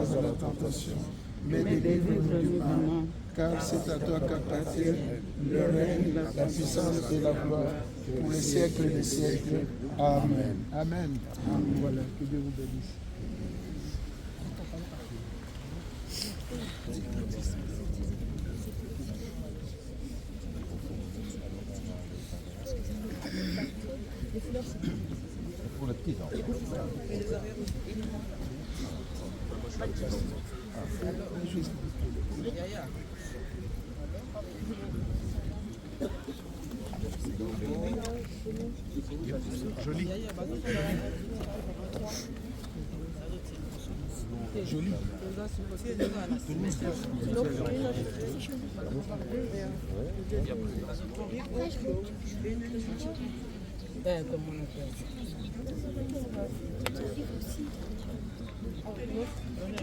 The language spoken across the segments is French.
pas à la tentation, mais délivre-nous du mal. Car c'est à toi qu'appartient le règne, la puissance et la gloire pour les siècles des siècles. Amen. Amen. Voilà, que Dieu vous bénisse. Pour le petit, Joli. Joli.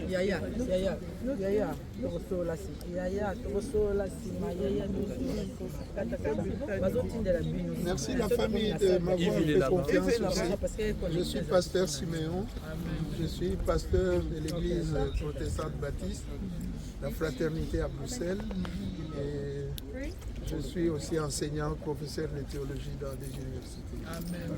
Yaya, tokosola sima, Merci la famille de m'avoir fait confiance aussi. Je suis pasteur Siméon. Je suis pasteur de l'église protestante baptiste, la fraternité à Bruxelles. Et je suis aussi enseignant, professeur de théologie dans des universités. Amen.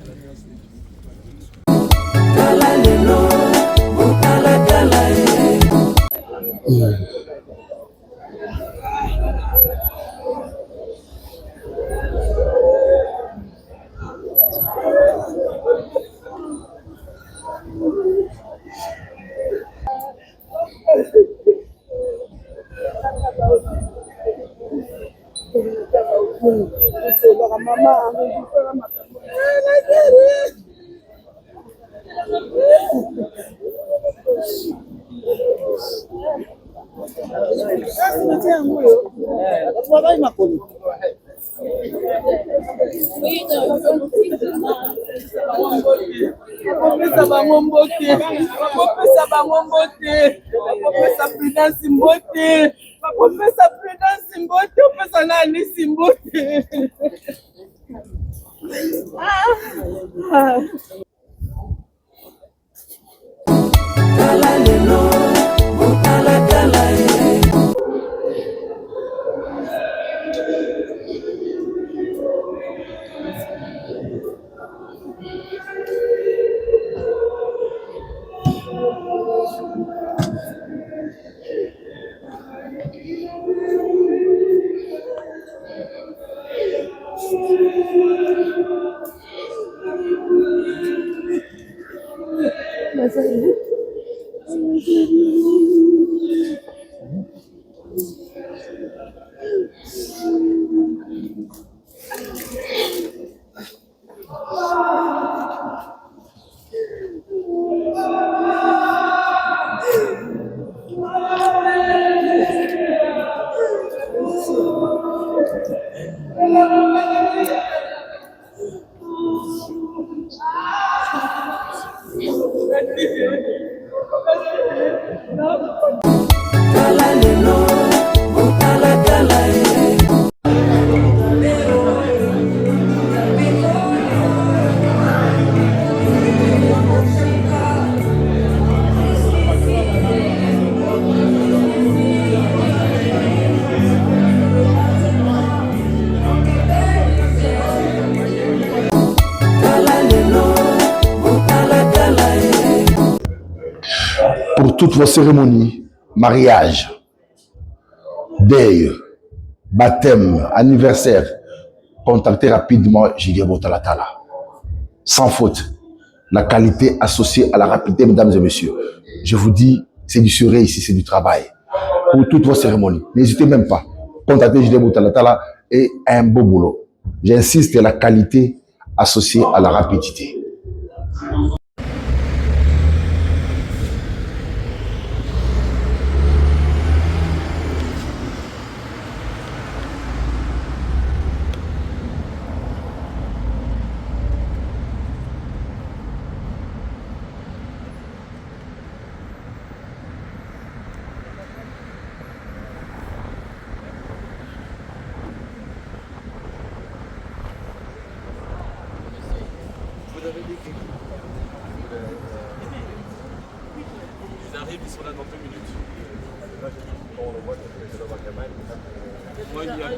Pour toutes vos cérémonies, mariage, deuil, baptême, anniversaire, contactez rapidement Julien Botalatala. Sans faute, la qualité associée à la rapidité, mesdames et messieurs. Je vous dis, c'est du sérieux ici, c'est du travail. Pour toutes vos cérémonies, n'hésitez même pas. Contactez Julien Botalatala et un beau boulot. J'insiste, la qualité associée à la rapidité. Ils arrivent, ils sont là dans 2 minutes. Moi, il y a moi.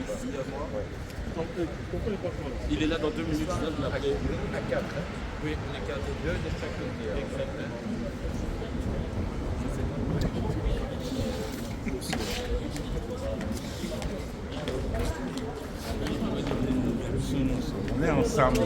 Il est là dans 2 minutes, je viens de l'appeler. À 4, hein? Oui, on est 4. 2 de chaque côté. Exactement. On est ensemble.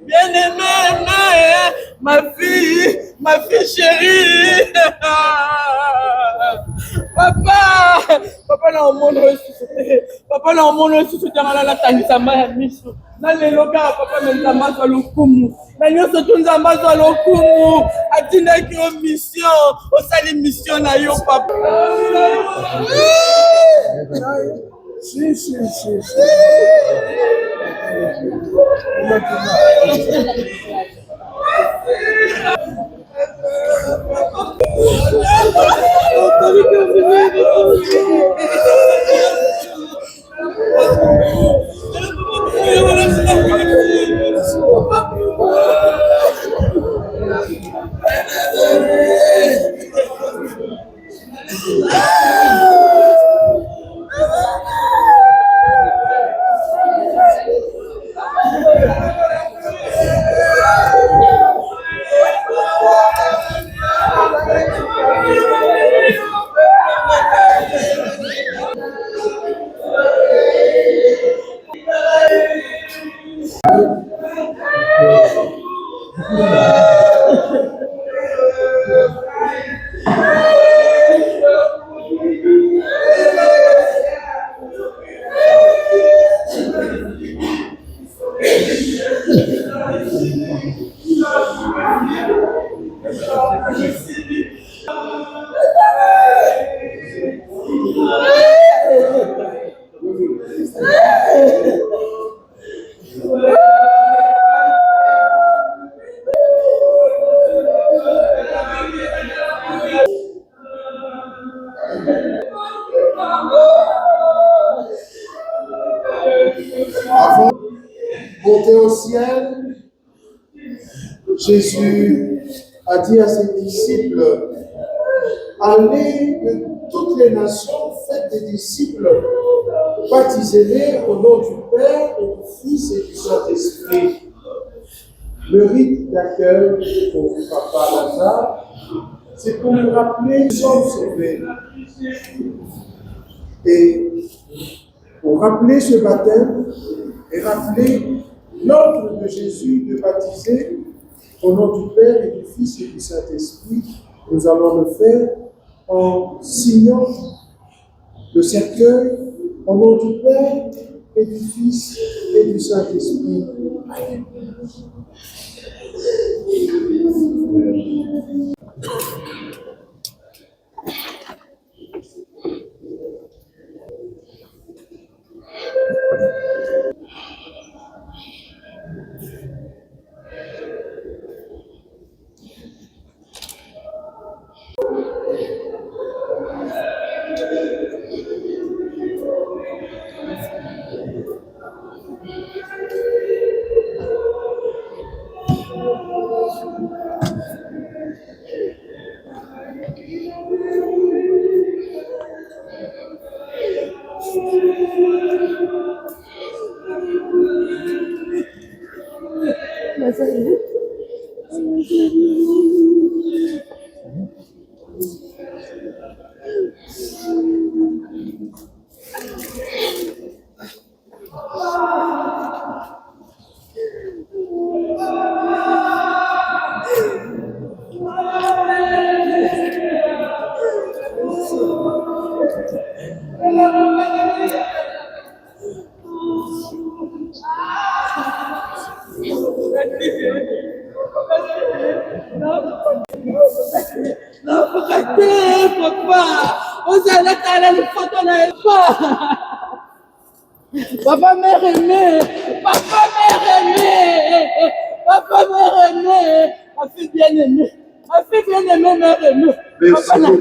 Bien-aimé, ma fille chérie. Papa na omona ressuscité. Papa na omona ressuscité ngala tangisa maya miso. Na lelo ka papa nzamba za lokumu. Na nyonso tu nzamba za lokumu. Atindaki o mission, osali mission na yo papa. Si. Avant de monter au ciel, Jésus a dit à ses disciples, allez de toutes les nations, faites des disciples, baptisez-les au nom du Père et du Fils et du Saint-Esprit. Le rite d'accueil pour Papa Lazare, c'est pour nous rappeler que nous sommes sauvés. Et pour rappeler ce baptême et rappeler l'ordre de Jésus de baptiser au nom du Père et du Fils et du Saint-Esprit, nous allons le faire en signant le cercueil au nom du Père et du Fils et du Saint-Esprit. Amen. Papa, mère aimée, papa, mère aimée, papa, mère aimée, ma fille bien-aimée, mère aimée. Merci beaucoup.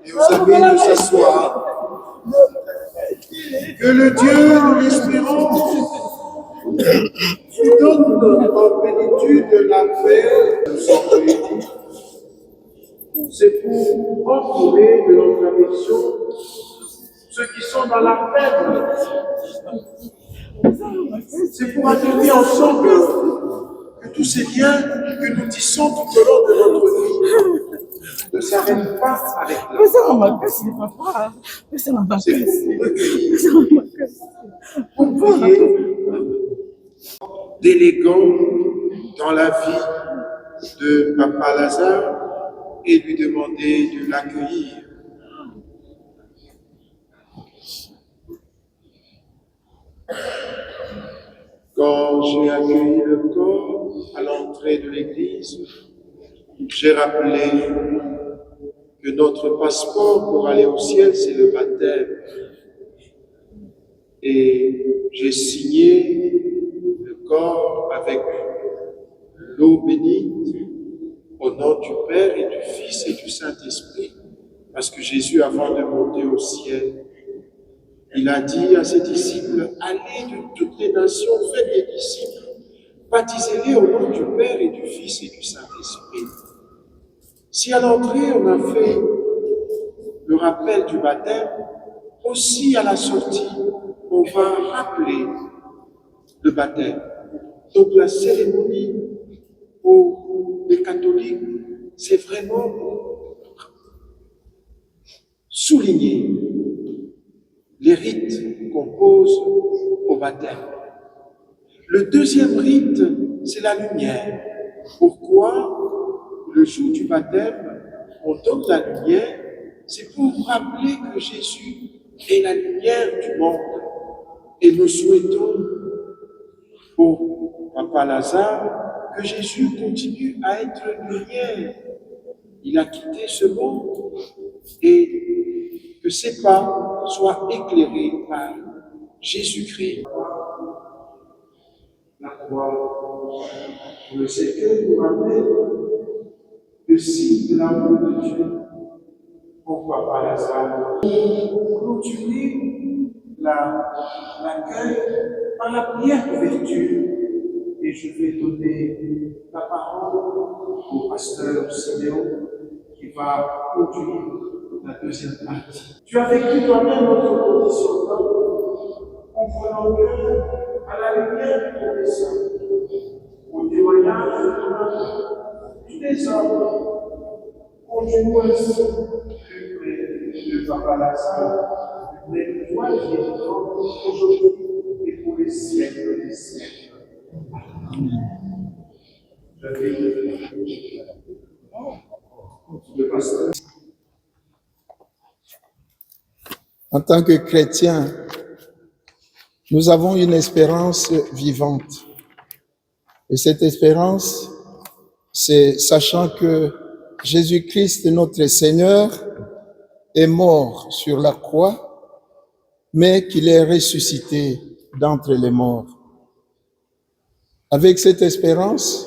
Et vous savez de s'asseoir. Que le Dieu de l'espérance nous donne en plénitude la paix de son réunis. C'est pour retrouver de notre affection ceux qui sont dans la peine. C'est pour adopter ensemble que tous ces liens que nous tissons tout au long de notre vie ne s'arrêtent pas avec la C'est pour prier d'élégant dans la vie de Papa Lazare et lui demander de l'accueillir. Quand j'ai accueilli le corps à l'entrée de l'église, j'ai rappelé que notre passeport pour aller au ciel, c'est le baptême. Et j'ai signé le corps avec l'eau bénite au nom du Père et du Fils et du Saint-Esprit, parce que Jésus, avant de monter au ciel, il a dit à ses disciples, allez de toutes les nations, faites des disciples, baptisez-les au nom du Père et du Fils et du Saint-Esprit. Si à l'entrée, on a fait le rappel du baptême, aussi à la sortie, on va rappeler le baptême. Donc la cérémonie pour les catholiques, c'est vraiment souligner les rites qu'on pose au baptême. Le deuxième rite, c'est la lumière. Pourquoi le jour du baptême, on donne la lumière? C'est pour rappeler que Jésus est la lumière du monde. Et nous souhaitons, pour Papa Lazare, que Jésus continue à être lumière. Il a quitté ce monde et que ses pas soient éclairés par Jésus-Christ. La croix, le Seigneur nous rappelle le signe de l'amour de Dieu. Pour Papa Lazare, clôturer l'accueil par la prière d'ouverture. Et je vais donner la parole au pasteur Siméon qui va conduire la deuxième partie. Tu as vécu toi-même notre condition en prenant cœur à la lumière de ton dessein, au témoignage de tous les hommes. Conduis-nous ainsi plus près Papa Lazare, mais toi, j'ai aujourd'hui et pour les siècles des siècles. En tant que chrétiens, nous avons une espérance vivante. Et cette espérance, c'est sachant que Jésus-Christ, notre Seigneur, est mort sur la croix, mais qu'il est ressuscité d'entre les morts. Avec cette espérance,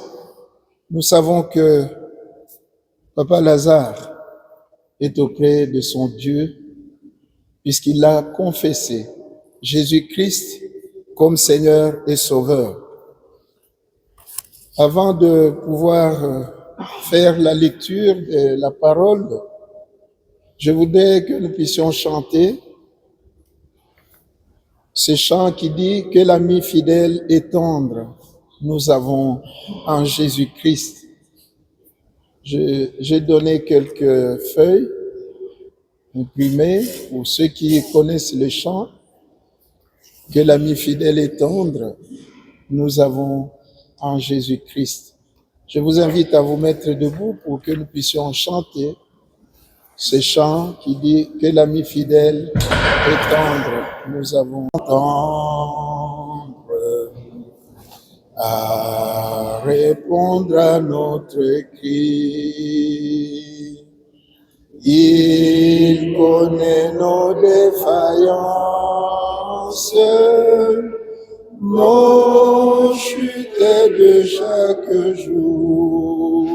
nous savons que Papa Lazare est auprès de son Dieu, puisqu'il a confessé Jésus-Christ comme Seigneur et Sauveur. Avant de pouvoir faire la lecture de la parole, je voudrais que nous puissions chanter ce chant qui dit que l'ami fidèle et tendre nous avons en Jésus-Christ. J'ai donné quelques feuilles imprimées pour ceux qui connaissent le chant. Que l'ami fidèle et tendre nous avons en Jésus-Christ. Je vous invite à vous mettre debout pour que nous puissions chanter ce chant qui dit que l'ami fidèle et tendre nous avons tendre à répondre à notre cri. Il connaît nos défaillances, nos chutes de chaque jour.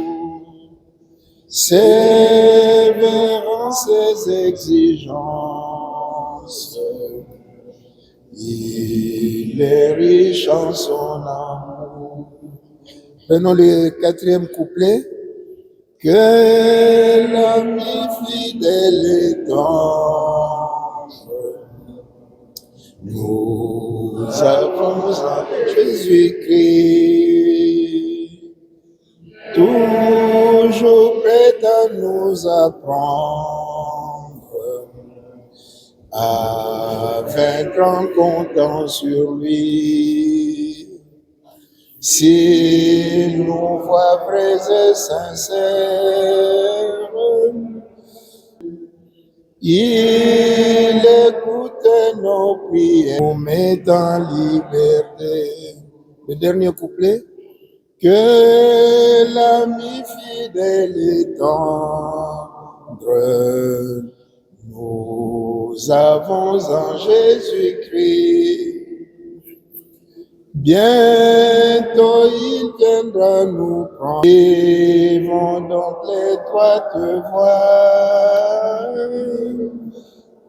Sévérant ses exigences, il est riche en son amour. Prenons le 4e couplet. Que l'ami fidèle et tendre nous avons en Jésus-Christ, toujours prêt à nous apprendre à vaincre en comptant sur lui. S'il nous voit vrais et sincères, il écoute nos prières, nous met en liberté. Le dernier couplet. Que l'ami fidèle et tendre nous avons en Jésus-Christ. Bientôt il viendra nous prendre. Suivons donc l'étroite voie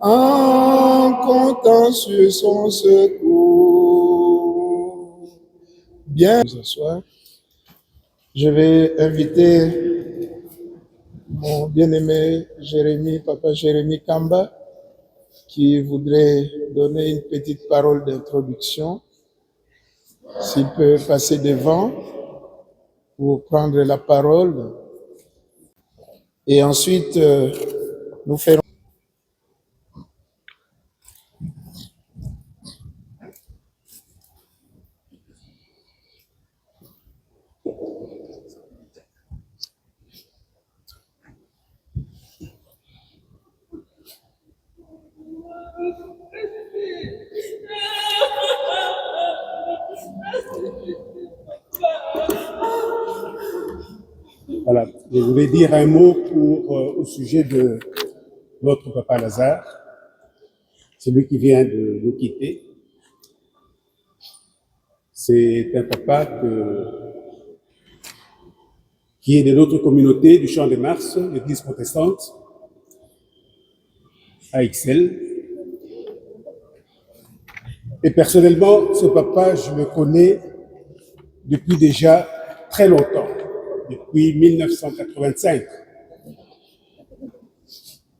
en comptant sur son secours. Bien, ce soir, je vais inviter mon bien-aimé Jérémy, Papa Jérémy Kamba, qui voudrait donner une petite parole d'introduction. S'il peut passer devant pour prendre la parole. Et ensuite, nous ferons. Voilà, je voulais dire un mot au sujet de notre Papa Lazare, celui qui vient de nous quitter. C'est un papa qui est de notre communauté du Champ de Mars, l'église protestante, à Ixelles. Et personnellement, ce papa, je le connais depuis déjà très longtemps. Depuis 1985,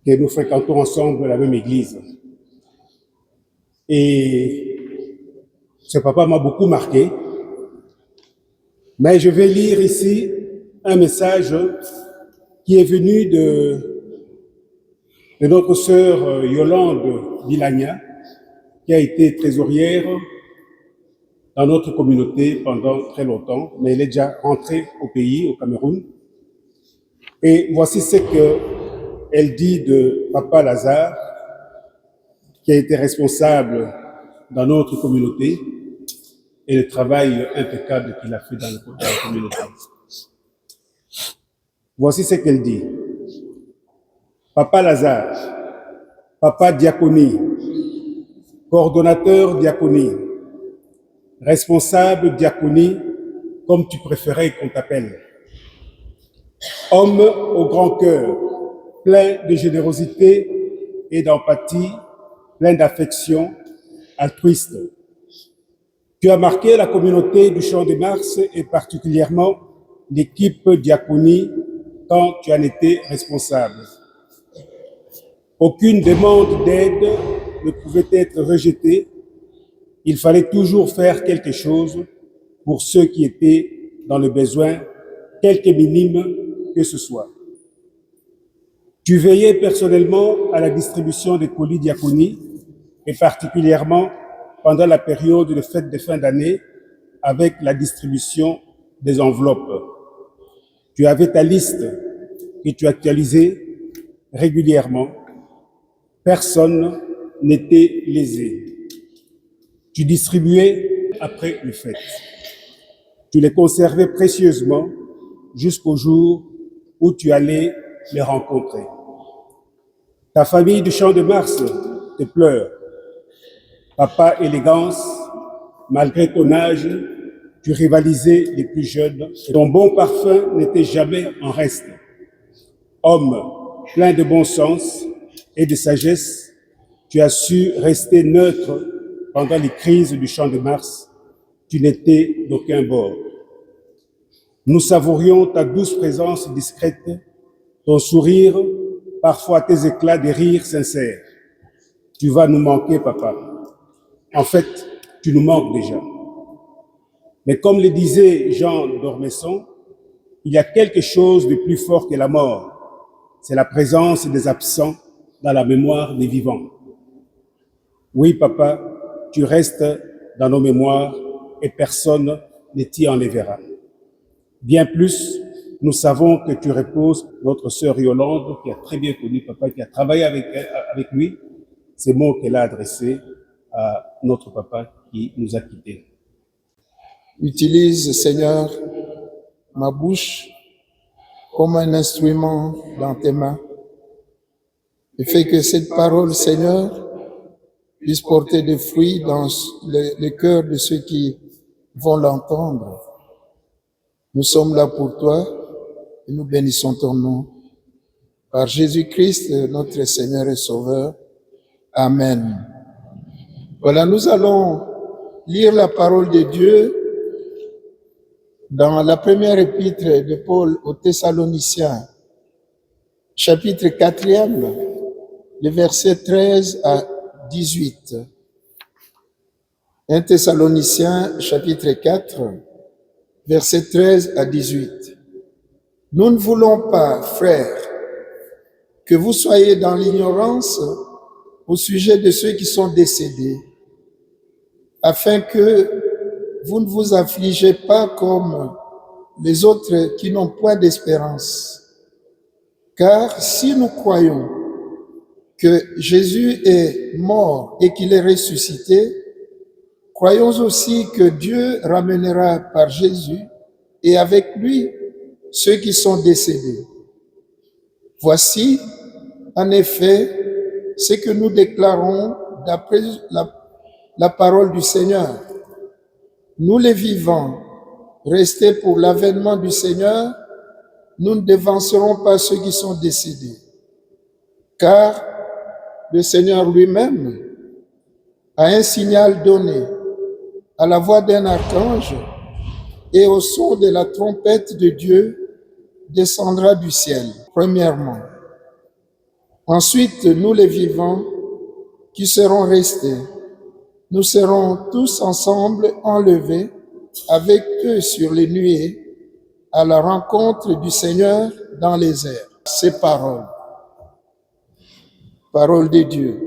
que nous fréquentons ensemble la même église. Et ce papa m'a beaucoup marqué. Mais je vais lire ici un message qui est venu de notre sœur Yolande Bilagna, qui a été trésorière dans notre communauté pendant très longtemps, mais elle est déjà rentrée au pays, au Cameroun. Et voici ce qu'elle dit de Papa Lazare, qui a été responsable dans notre communauté, et le travail impeccable qu'il a fait dans la communauté. Voici ce qu'elle dit. Papa Lazare, Papa Diaconie, coordonnateur diaconie, responsable diaconie, comme tu préférais qu'on t'appelle. Homme au grand cœur, plein de générosité et d'empathie, plein d'affection, altruiste. Tu as marqué la communauté du Champ de Mars et particulièrement l'équipe diaconie quand tu en étais responsable. Aucune demande d'aide ne pouvait être rejetée. Il fallait toujours faire quelque chose pour ceux qui étaient dans le besoin, quelque minime que ce soit. Tu veillais personnellement à la distribution des colis diaconie et particulièrement pendant la période de fête de fin d'année avec la distribution des enveloppes. Tu avais ta liste que tu actualisais régulièrement. Personne n'était lésé. Tu distribuais après une fête. Tu les conservais précieusement jusqu'au jour où tu allais les rencontrer. Ta famille du Champ de Mars te pleure. Papa élégance, malgré ton âge, tu rivalisais les plus jeunes. Ton bon parfum n'était jamais en reste. Homme plein de bon sens et de sagesse, tu as su rester neutre pendant les crises du Champ de Mars. Tu n'étais d'aucun bord. Nous savourions ta douce présence discrète, ton sourire, parfois tes éclats de rire sincères. Tu vas nous manquer, papa. En fait, tu nous manques déjà. Mais comme le disait Jean d'Ormesson, il y a quelque chose de plus fort que la mort. C'est la présence des absents dans la mémoire des vivants. Oui, papa, tu restes dans nos mémoires et personne ne t'y enlèvera. Bien plus, nous savons que tu reposes notre sœur Yolande, qui a très bien connu papa, qui a travaillé avec lui, ces mots qu'elle a adressés à notre papa qui nous a quittés. Utilise, Seigneur, ma bouche comme un instrument dans tes mains et fais que cette parole, Seigneur, puisse porter des fruits dans le cœur de ceux qui vont l'entendre. Nous sommes là pour toi et nous bénissons ton nom. Par Jésus-Christ, notre Seigneur et Sauveur. Amen. Voilà, nous allons lire la parole de Dieu dans la première épître de Paul aux Thessaloniciens, chapitre 4e, les versets 13 à 18. 1 Thessaloniciens, chapitre 4, versets 13 à 18. Nous ne voulons pas, frères, que vous soyez dans l'ignorance au sujet de ceux qui sont décédés, afin que vous ne vous affligez pas comme les autres qui n'ont point d'espérance. Car si nous croyons que Jésus est mort et qu'il est ressuscité, croyons aussi que Dieu ramènera par Jésus et avec lui ceux qui sont décédés. Voici, en effet, ce que nous déclarons d'après la parole du Seigneur. Nous les vivants, restés pour l'avènement du Seigneur, nous ne devancerons pas ceux qui sont décédés. Car le Seigneur lui-même a un signal donné à la voix d'un archange et au son de la trompette de Dieu descendra du ciel, premièrement. Ensuite, nous les vivants qui serons restés, nous serons tous ensemble enlevés avec eux sur les nuées à la rencontre du Seigneur dans les airs. Ces paroles. Parole de Dieu.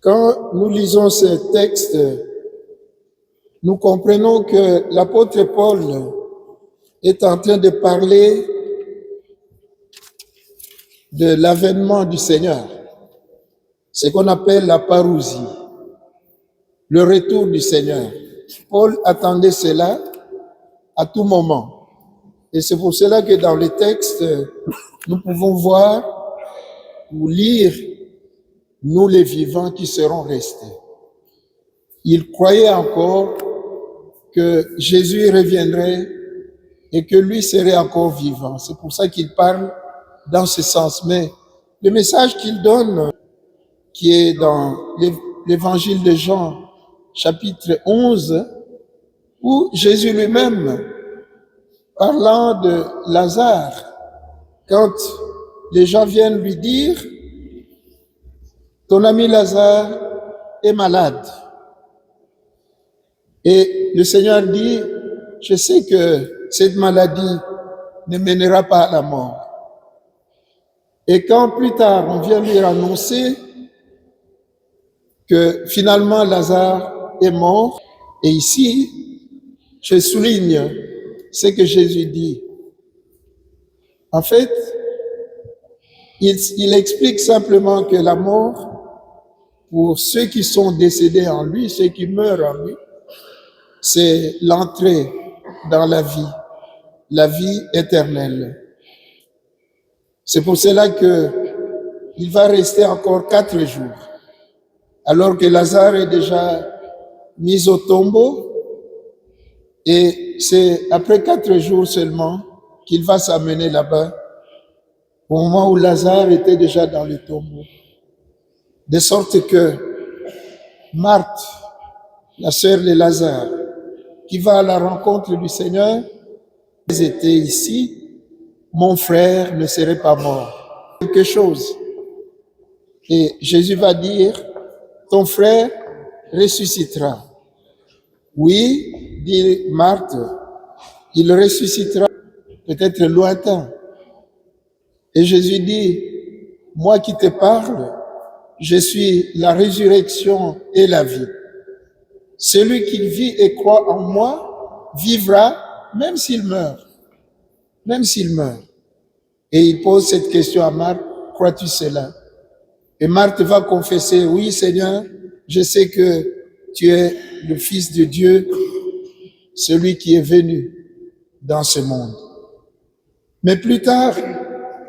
Quand nous lisons ce texte, nous comprenons que l'apôtre Paul est en train de parler de l'avènement du Seigneur, ce qu'on appelle la parousie, le retour du Seigneur. Paul attendait cela à tout moment. Et c'est pour cela que dans le texte, nous pouvons voir ou lire, nous les vivants qui serons restés. Il croyait encore que Jésus reviendrait et que lui serait encore vivant. C'est pour ça qu'il parle dans ce sens. Mais le message qu'il donne, qui est dans l'évangile de Jean, chapitre 11, où Jésus lui-même, parlant de Lazare, quand les gens viennent lui dire, ton ami Lazare est malade. Et le Seigneur dit, je sais que cette maladie ne mènera pas à la mort. Et quand plus tard on vient lui annoncer que finalement Lazare est mort, et ici, je souligne ce que Jésus dit. En fait, il explique simplement que la mort, pour ceux qui sont décédés en lui, ceux qui meurent en lui, c'est l'entrée dans la vie éternelle. C'est pour cela qu'il va rester encore 4 jours, alors que Lazare est déjà mis au tombeau, et c'est après 4 jours seulement qu'il va s'amener là-bas, au moment où Lazare était déjà dans le tombeau. De sorte que Marthe, la sœur de Lazare, qui va à la rencontre du Seigneur, ils étaient ici, mon frère ne serait pas mort. Quelque chose. Et Jésus va dire, ton frère ressuscitera. Oui, dit Marthe, il ressuscitera, peut-être lointain. Et Jésus dit, moi qui te parle, je suis la résurrection et la vie. Celui qui vit et croit en moi vivra même s'il meurt. Même s'il meurt. Et il pose cette question à Marthe, crois-tu cela? Et Marthe va confesser, oui Seigneur, je sais que tu es le Fils de Dieu, celui qui est venu dans ce monde. Mais plus tard,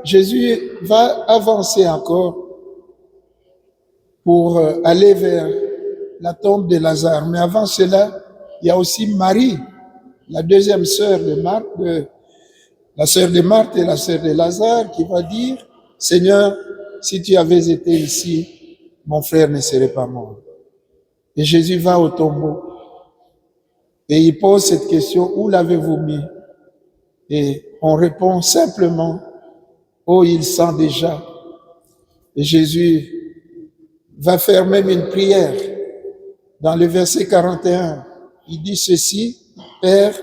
Jésus va avancer encore pour aller vers la tombe de Lazare. Mais avant cela, il y a aussi Marie, la deuxième sœur de Marthe, la sœur de Marthe et la sœur de Lazare, qui va dire, Seigneur, si tu avais été ici, mon frère ne serait pas mort. Et Jésus va au tombeau et il pose cette question, où l'avez-vous mis? Et on répond simplement, oh, il sent déjà. Et Jésus va faire même une prière. Dans le verset 41, il dit ceci, Père,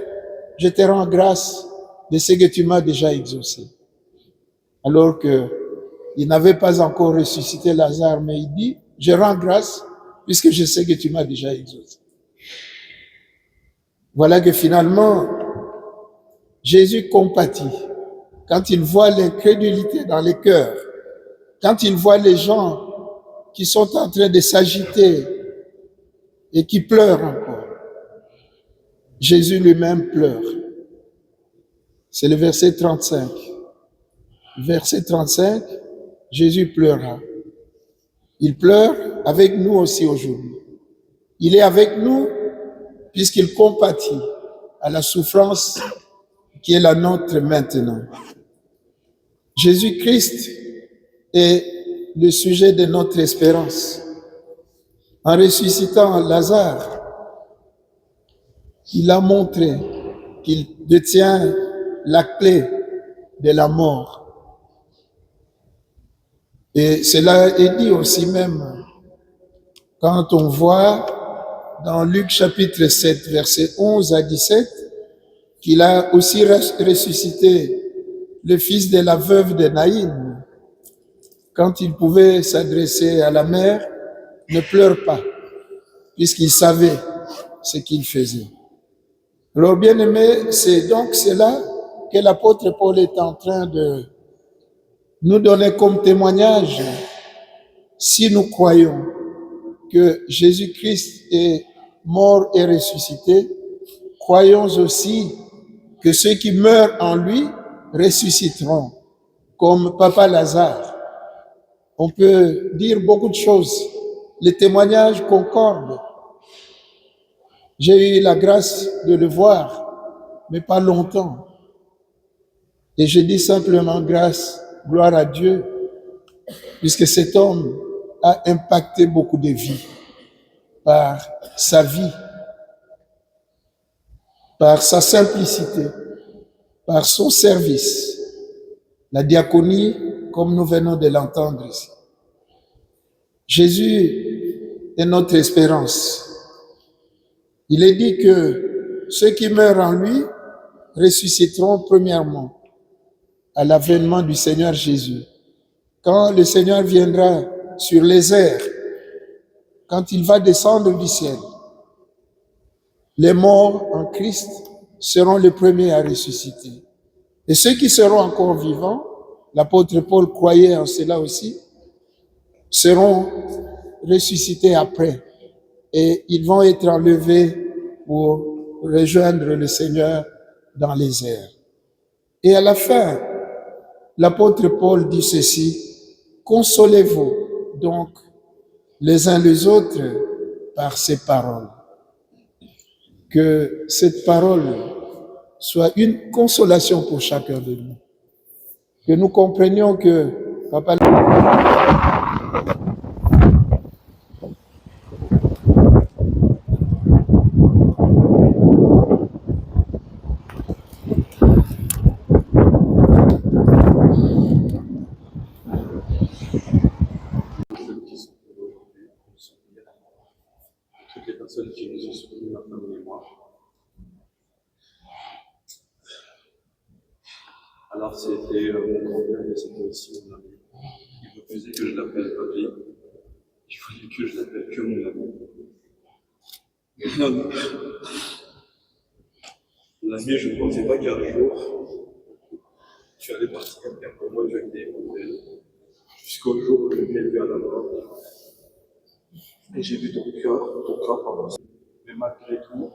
je te rends grâce de ce que tu m'as déjà exaucé. Alors qu'il n'avait pas encore ressuscité Lazare, mais il dit, je rends grâce puisque je sais que tu m'as déjà exaucé. Voilà que finalement, Jésus compatit. Quand il voit l'incrédulité dans les cœurs, quand il voit les gens qui sont en train de s'agiter et qui pleurent encore, Jésus lui-même pleure. C'est le verset 35. Verset 35, Jésus pleura. Il pleure avec nous aussi aujourd'hui. Il est avec nous puisqu'il compatit à la souffrance qui est la nôtre maintenant. Jésus-Christ est le sujet de notre espérance. En ressuscitant Lazare, il a montré qu'il détient la clé de la mort. Et cela est dit aussi même quand on voit dans Luc chapitre 7, versets 11 à 17, qu'il a aussi ressuscité le fils de la veuve de Naïm, quand il pouvait s'adresser à la mère, ne pleure pas, puisqu'il savait ce qu'il faisait. Alors, bien-aimés, c'est donc cela que l'apôtre Paul est en train de nous donner comme témoignage. Si nous croyons que Jésus-Christ est mort et ressuscité, croyons aussi que ceux qui meurent en lui ressusciteront, comme Papa Lazare. On peut dire beaucoup de choses. Les témoignages concordent. J'ai eu la grâce de le voir, mais pas longtemps. Et je dis simplement grâce, gloire à Dieu, puisque cet homme a impacté beaucoup de vies par sa vie, par sa simplicité, par son service, la diaconie, comme nous venons de l'entendre ici. Jésus est notre espérance. Il est dit que ceux qui meurent en lui ressusciteront premièrement à l'avènement du Seigneur Jésus. Quand le Seigneur viendra sur les airs, quand il va descendre du ciel, les morts en Christ seront les premiers à ressusciter. Et ceux qui seront encore vivants, l'apôtre Paul croyait en cela aussi, seront ressuscités après. Et ils vont être enlevés pour rejoindre le Seigneur dans les airs. Et à la fin, l'apôtre Paul dit ceci: consolez-vous donc les uns les autres par ces paroles. Que cette parole soit une consolation pour chacun de nous. Que nous comprenions que Papa toutes les personnes qui nous ont soutenus, ma famille et moi. Alors c'était mon grand-père, mais c'était aussi mon ami. Il refusait que je l'appelle papy. Il voulait que je l'appelle que mon ami. Non. L'ami, je ne pensais pas qu'un jour, tu allais partir, et pour moi, tu as été écouté. Jusqu'au jour où je t'ai vu à la mort. Et j'ai vu ton corps, pardon. Mais malgré tout,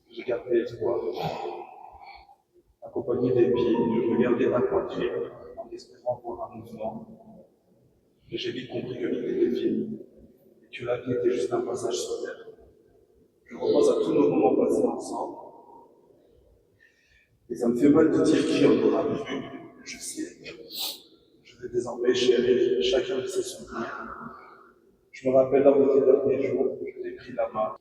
j'ai gardé espoir. Accompagné des pieds, je regardais ta poitrine en espérant voir un mouvement. Et j'ai vite compris que l'idée était finie et que la vie était juste un passage sur terre. Je repense à tous nos moments passés ensemble. Et ça me fait mal de dire qui en aura vu. Je sais. Je vais désormais chérir chacun de ses souvenirs. Je me rappelle lors de tes derniers jours, je t'ai pris la main.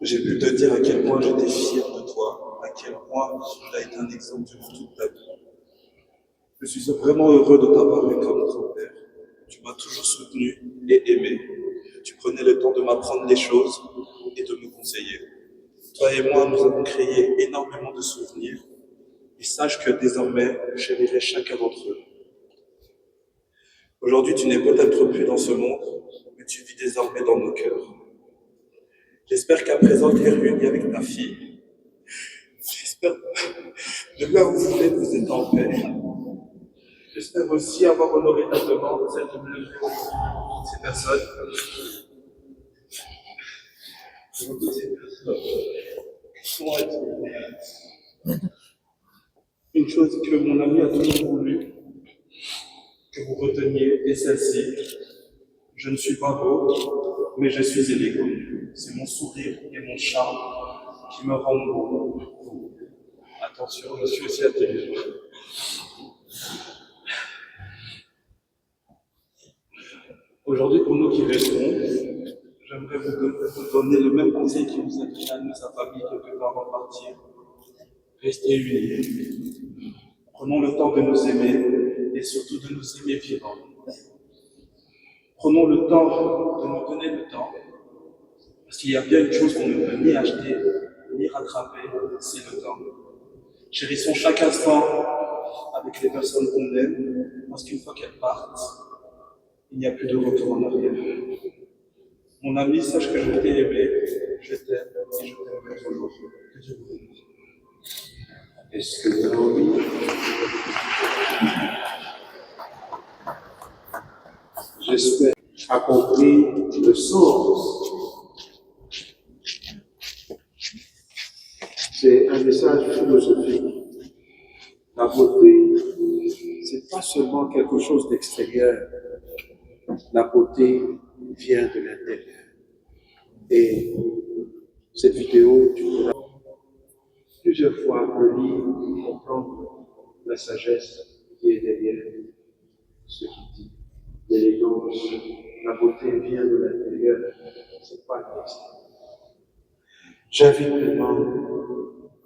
J'ai pu te dire à quel point j'étais fier de toi, à quel point tu as été un exemple durant toute ta vie. Je suis vraiment heureux de t'avoir eu comme grand-père. Tu m'as toujours soutenu et aimé. Tu prenais le temps de m'apprendre les choses et de me conseiller. Toi et moi, nous avons créé énormément de souvenirs. Et sache que désormais, je chérirai chacun d'entre eux. Aujourd'hui, tu n'es peut-être plus dans ce monde, mais tu vis désormais dans nos cœurs. J'espère qu'à présent, tu es réuni avec ta fille. J'espère que là où vous êtes, vous êtes en paix. J'espère aussi avoir honoré ta demande, celle de me lever pour ces personnes. Une chose que mon ami a toujours voulu, que vous reteniez, est celle-ci. Je ne suis pas beau, mais je suis élégant. C'est mon sourire et mon charme qui me rendent beau. Attention, je suis aussi intelligent. Aujourd'hui, pour nous qui restons, j'aimerais vous donner le même conseil qui vous a donné à nous, sa famille, quelque temps avant de partir. Restez unis. Prenons le temps de nous aimer et surtout de nous aimer vivants. Prenons le temps de nous donner le temps. Parce qu'il y a bien une chose qu'on ne peut ni acheter, ni rattraper, c'est le temps. Chérissons chaque instant avec les personnes qu'on aime, parce qu'une fois qu'elles partent, il n'y a plus de retour en arrière. Mon ami, sache que je t'ai aimé, je t'aime et je t'aimerai toujours. Que Dieu vous bénisse. Est-ce que vous avez envie? J'espère a compris le sens. C'est un message philosophique. La beauté, c'est pas seulement quelque chose d'extérieur. La beauté vient de l'intérieur. Et cette vidéo, tu pourras plusieurs fois relire, comprendre la sagesse qui est derrière ce qu'il dit. L'élégance, la beauté vient de l'intérieur, c'est pas de l'extérieur. J'invite maintenant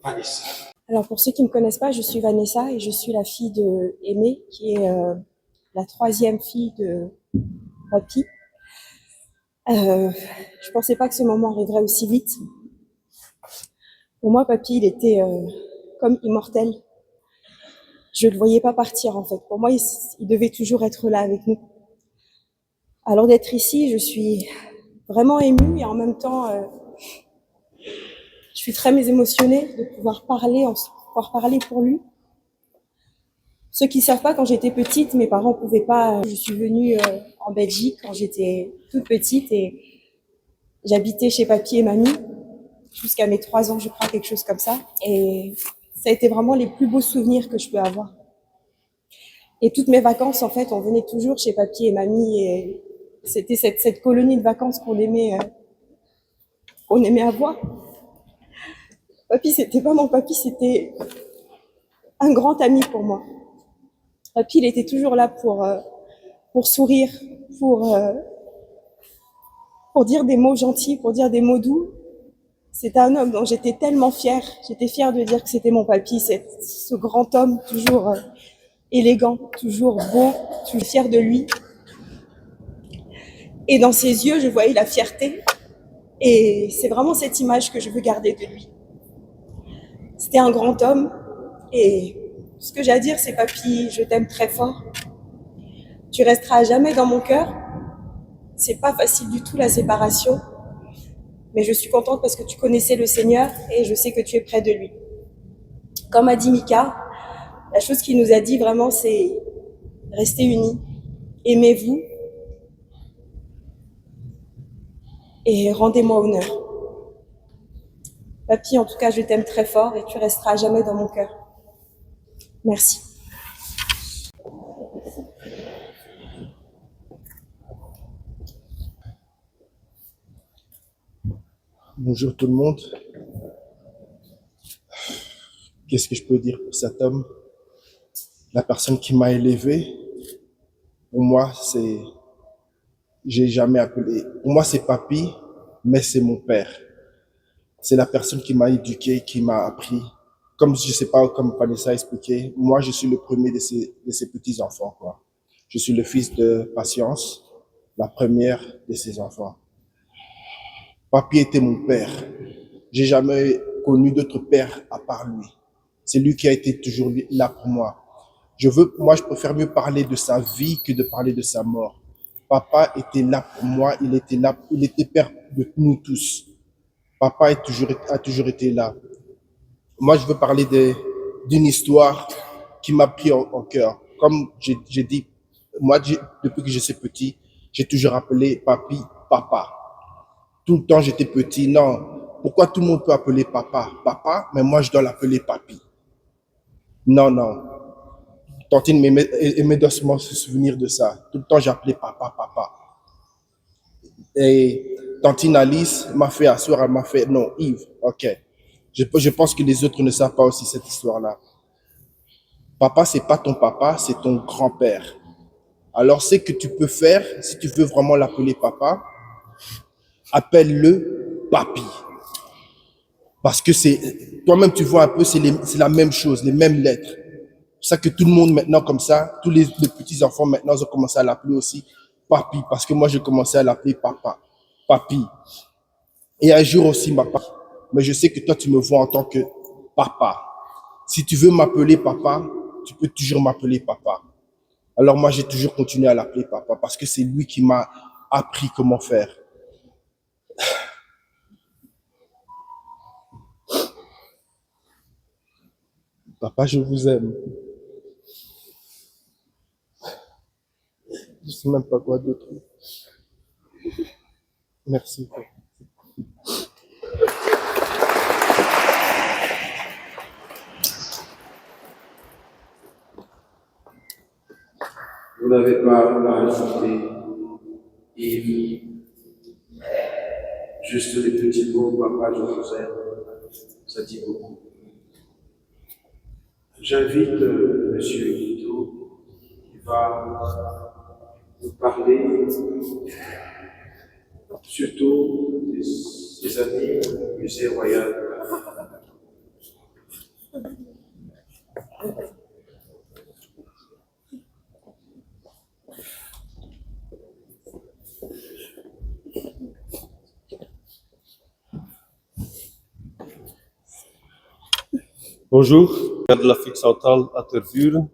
Vanessa. Alors pour ceux qui ne me connaissent pas, je suis Vanessa et je suis la fille de Aimé, qui est la troisième fille de Papy. Je pensais pas que ce moment arriverait aussi vite. Pour moi, Papy, il était comme immortel. Je le voyais pas partir en fait. Pour moi, il devait toujours être là avec nous. Alors d'être ici, je suis vraiment émue et en même temps, je suis très émotionnée de pouvoir parler pour lui. Ceux qui savent pas, quand j'étais petite, mes parents pouvaient pas. Je suis venue en Belgique quand j'étais toute petite et j'habitais chez Papy et Mamie jusqu'à mes 3 ans, je crois, quelque chose comme ça. Et ça a été vraiment les plus beaux souvenirs que je peux avoir. Et toutes mes vacances, en fait, on venait toujours chez Papy et Mamie et c'était cette colonie de vacances qu'on aimait avoir. Papy, c'était pas mon papy, c'était un grand ami pour moi. Papy, il était toujours là pour sourire, pour dire des mots gentils, pour dire des mots doux. C'était un homme dont j'étais tellement fière. J'étais fière de dire que c'était mon papy, ce grand homme toujours élégant, toujours beau, toujours fière de lui. Et dans ses yeux, je voyais la fierté. Et c'est vraiment cette image que je veux garder de lui. C'était un grand homme. Et ce que j'ai à dire, c'est Papy, je t'aime très fort. Tu resteras à jamais dans mon cœur. C'est pas facile du tout la séparation. Mais je suis contente parce que tu connaissais le Seigneur et je sais que tu es près de lui. Comme a dit Mika, la chose qu'il nous a dit vraiment, c'est restez unis, aimez-vous et rendez-moi honneur. Papy, en tout cas, je t'aime très fort et tu resteras à jamais dans mon cœur. Merci. Bonjour tout le monde. Qu'est-ce que je peux dire pour cet homme? La personne qui m'a élevé, pour moi, j'ai jamais appelé. Pour moi, c'est Papy, mais c'est mon père. C'est la personne qui m'a éduqué, qui m'a appris. Comme je sais pas, comme Vanessa a expliqué, moi, je suis le premier de ses petits-enfants, quoi. Je suis le fils de Patience, la première de ses enfants. Papy était mon père. J'ai jamais connu d'autre père à part lui. C'est lui qui a été toujours là pour moi. Moi, je préfère mieux parler de sa vie que de parler de sa mort. Papa était là pour moi, il était père de nous tous. Papa a toujours été là. Moi, je veux parler d'une histoire qui m'a pris en cœur. Comme j'ai dit, moi, depuis que je suis petit, j'ai toujours appelé Papy, papa. Tout le temps, j'étais petit. Non, pourquoi tout le monde peut appeler papa, papa, mais moi, je dois l'appeler Papy? Non, non. Tantine aimait doucement se souvenir de ça. Tout le temps, j'appelais papa, papa. Et Tantine Alice m'a fait asseoir, elle m'a fait, non, Yves, ok. Je pense que les autres ne savent pas aussi cette histoire-là. Papa, c'est pas ton papa, c'est ton grand-père. Alors, ce que tu peux faire, si tu veux vraiment l'appeler papa, appelle-le Papy. Parce que toi-même, tu vois un peu, c'est la même chose, les mêmes lettres. C'est ça que tout le monde maintenant, comme ça, tous les petits-enfants maintenant, ils ont commencé à l'appeler aussi Papy. Parce que moi, j'ai commencé à l'appeler papa, Papy. Et un jour aussi, papa. Mais je sais que toi, tu me vois en tant que papa. Si tu veux m'appeler papa, tu peux toujours m'appeler papa. Alors moi, j'ai toujours continué à l'appeler papa parce que c'est lui qui m'a appris comment faire. Papa, je vous aime. Je ne sais même pas quoi d'autre. Merci. Vous n'avez pas à ajouter, Yves. Juste les petits mots, papa, je vous aime. Ça dit beaucoup. J'invite Monsieur Guido, qui va nous parler surtout de ses amis au Musée Royal. Bonjour, de l'Afrique centrale à Tervuren,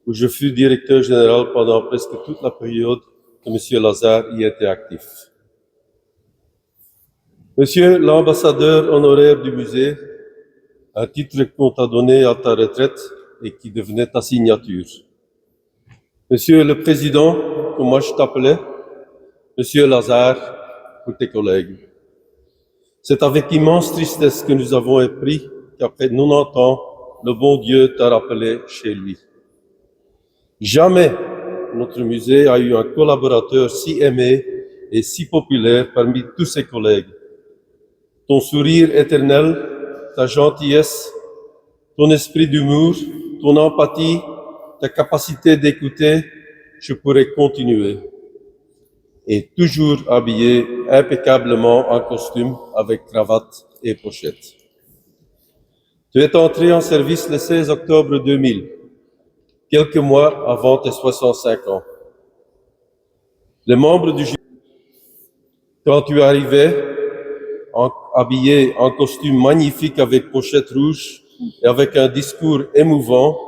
où je fus directeur général pendant presque toute la période que M. Lazare y était actif. Monsieur l'ambassadeur honoraire du musée, un titre qu'on t'a donné à ta retraite et qui devenait ta signature. Monsieur le président, comme moi je t'appelais, Monsieur Lazare, pour tes collègues. C'est avec immense tristesse que nous avons appris qu'après 90 ans, le bon Dieu t'a rappelé chez lui. Jamais notre musée a eu un collaborateur si aimé et si populaire parmi tous ses collègues. Ton sourire éternel, ta gentillesse, ton esprit d'humour, ton empathie, ta capacité d'écouter, je pourrais continuer. Et toujours habillé impeccablement en costume avec cravate et pochette. Tu es entré en service le 16 octobre 2000, quelques mois avant tes 65 ans. Les membres du jury, quand tu arrivais, habillé en costume magnifique avec pochette rouge et avec un discours émouvant,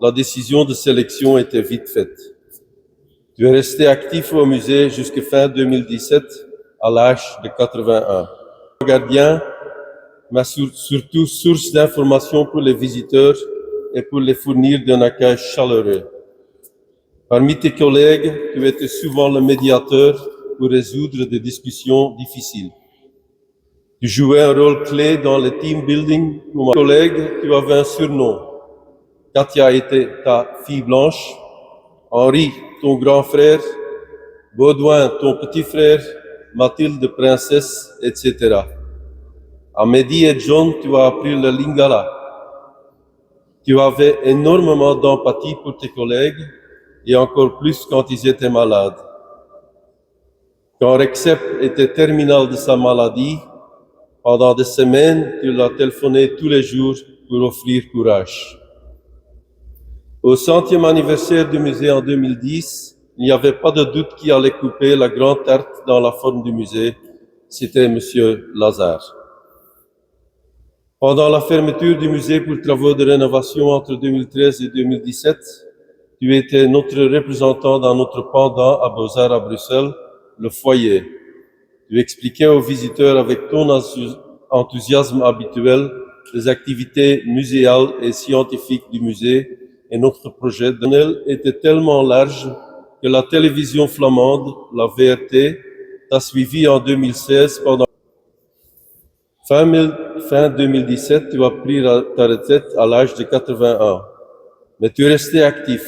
la décision de sélection était vite faite. Tu es resté actif au musée jusqu'à fin 2017, à l'âge de 81. Gardien, mais surtout source d'information pour les visiteurs et pour les fournir d'un accueil chaleureux. Parmi tes collègues, tu étais souvent le médiateur pour résoudre des discussions difficiles. Tu jouais un rôle clé dans le team building. Pour mes collègues, tu avais un surnom. Katia était ta fille blanche, Henri, ton grand frère, Baudouin, ton petit frère, Mathilde, princesse, etc. À Mehdi et John, tu as appris le lingala. Tu avais énormément d'empathie pour tes collègues et encore plus quand ils étaient malades. Quand Recep était terminal de sa maladie, pendant des semaines, tu l'as téléphoné tous les jours pour offrir courage. Au 100e anniversaire du musée en 2010, il n'y avait pas de doute qui allait couper la grande tarte dans la forme du musée. C'était Monsieur Lazare. Pendant la fermeture du musée pour travaux de rénovation entre 2013 et 2017, tu étais notre représentant dans notre pendant à Beaux-Arts à Bruxelles, le foyer. Tu expliquais aux visiteurs avec ton enthousiasme habituel les activités muséales et scientifiques du musée et notre projet était tellement large que la télévision flamande, la VRT, t'a suivi en 2016 pendant fin 2017, tu as pris ta retraite à l'âge de 81. Mais tu es resté actif.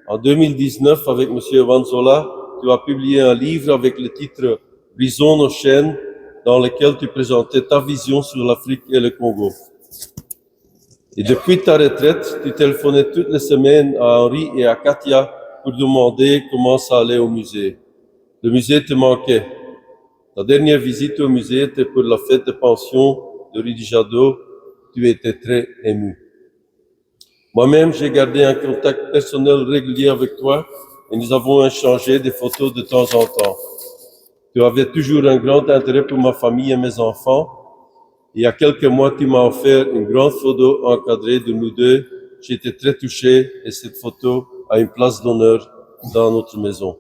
En 2019, avec M. Vanzola, tu as publié un livre avec le titre « Brisons nos chaînes » dans lequel tu présentais ta vision sur l'Afrique et le Congo. Et depuis ta retraite, tu téléphonais toutes les semaines à Henri et à Katia pour demander comment ça allait au musée. Le musée te manquait. Ta dernière visite au musée était pour la fête de pension de Rudy Jadot. Tu étais très ému. Moi-même, j'ai gardé un contact personnel régulier avec toi et nous avons échangé des photos de temps en temps. Tu avais toujours un grand intérêt pour ma famille et mes enfants. Il y a quelques mois, tu m'as offert une grande photo encadrée de nous deux j'ai été très touché et cette photo a une place d'honneur dans notre maison.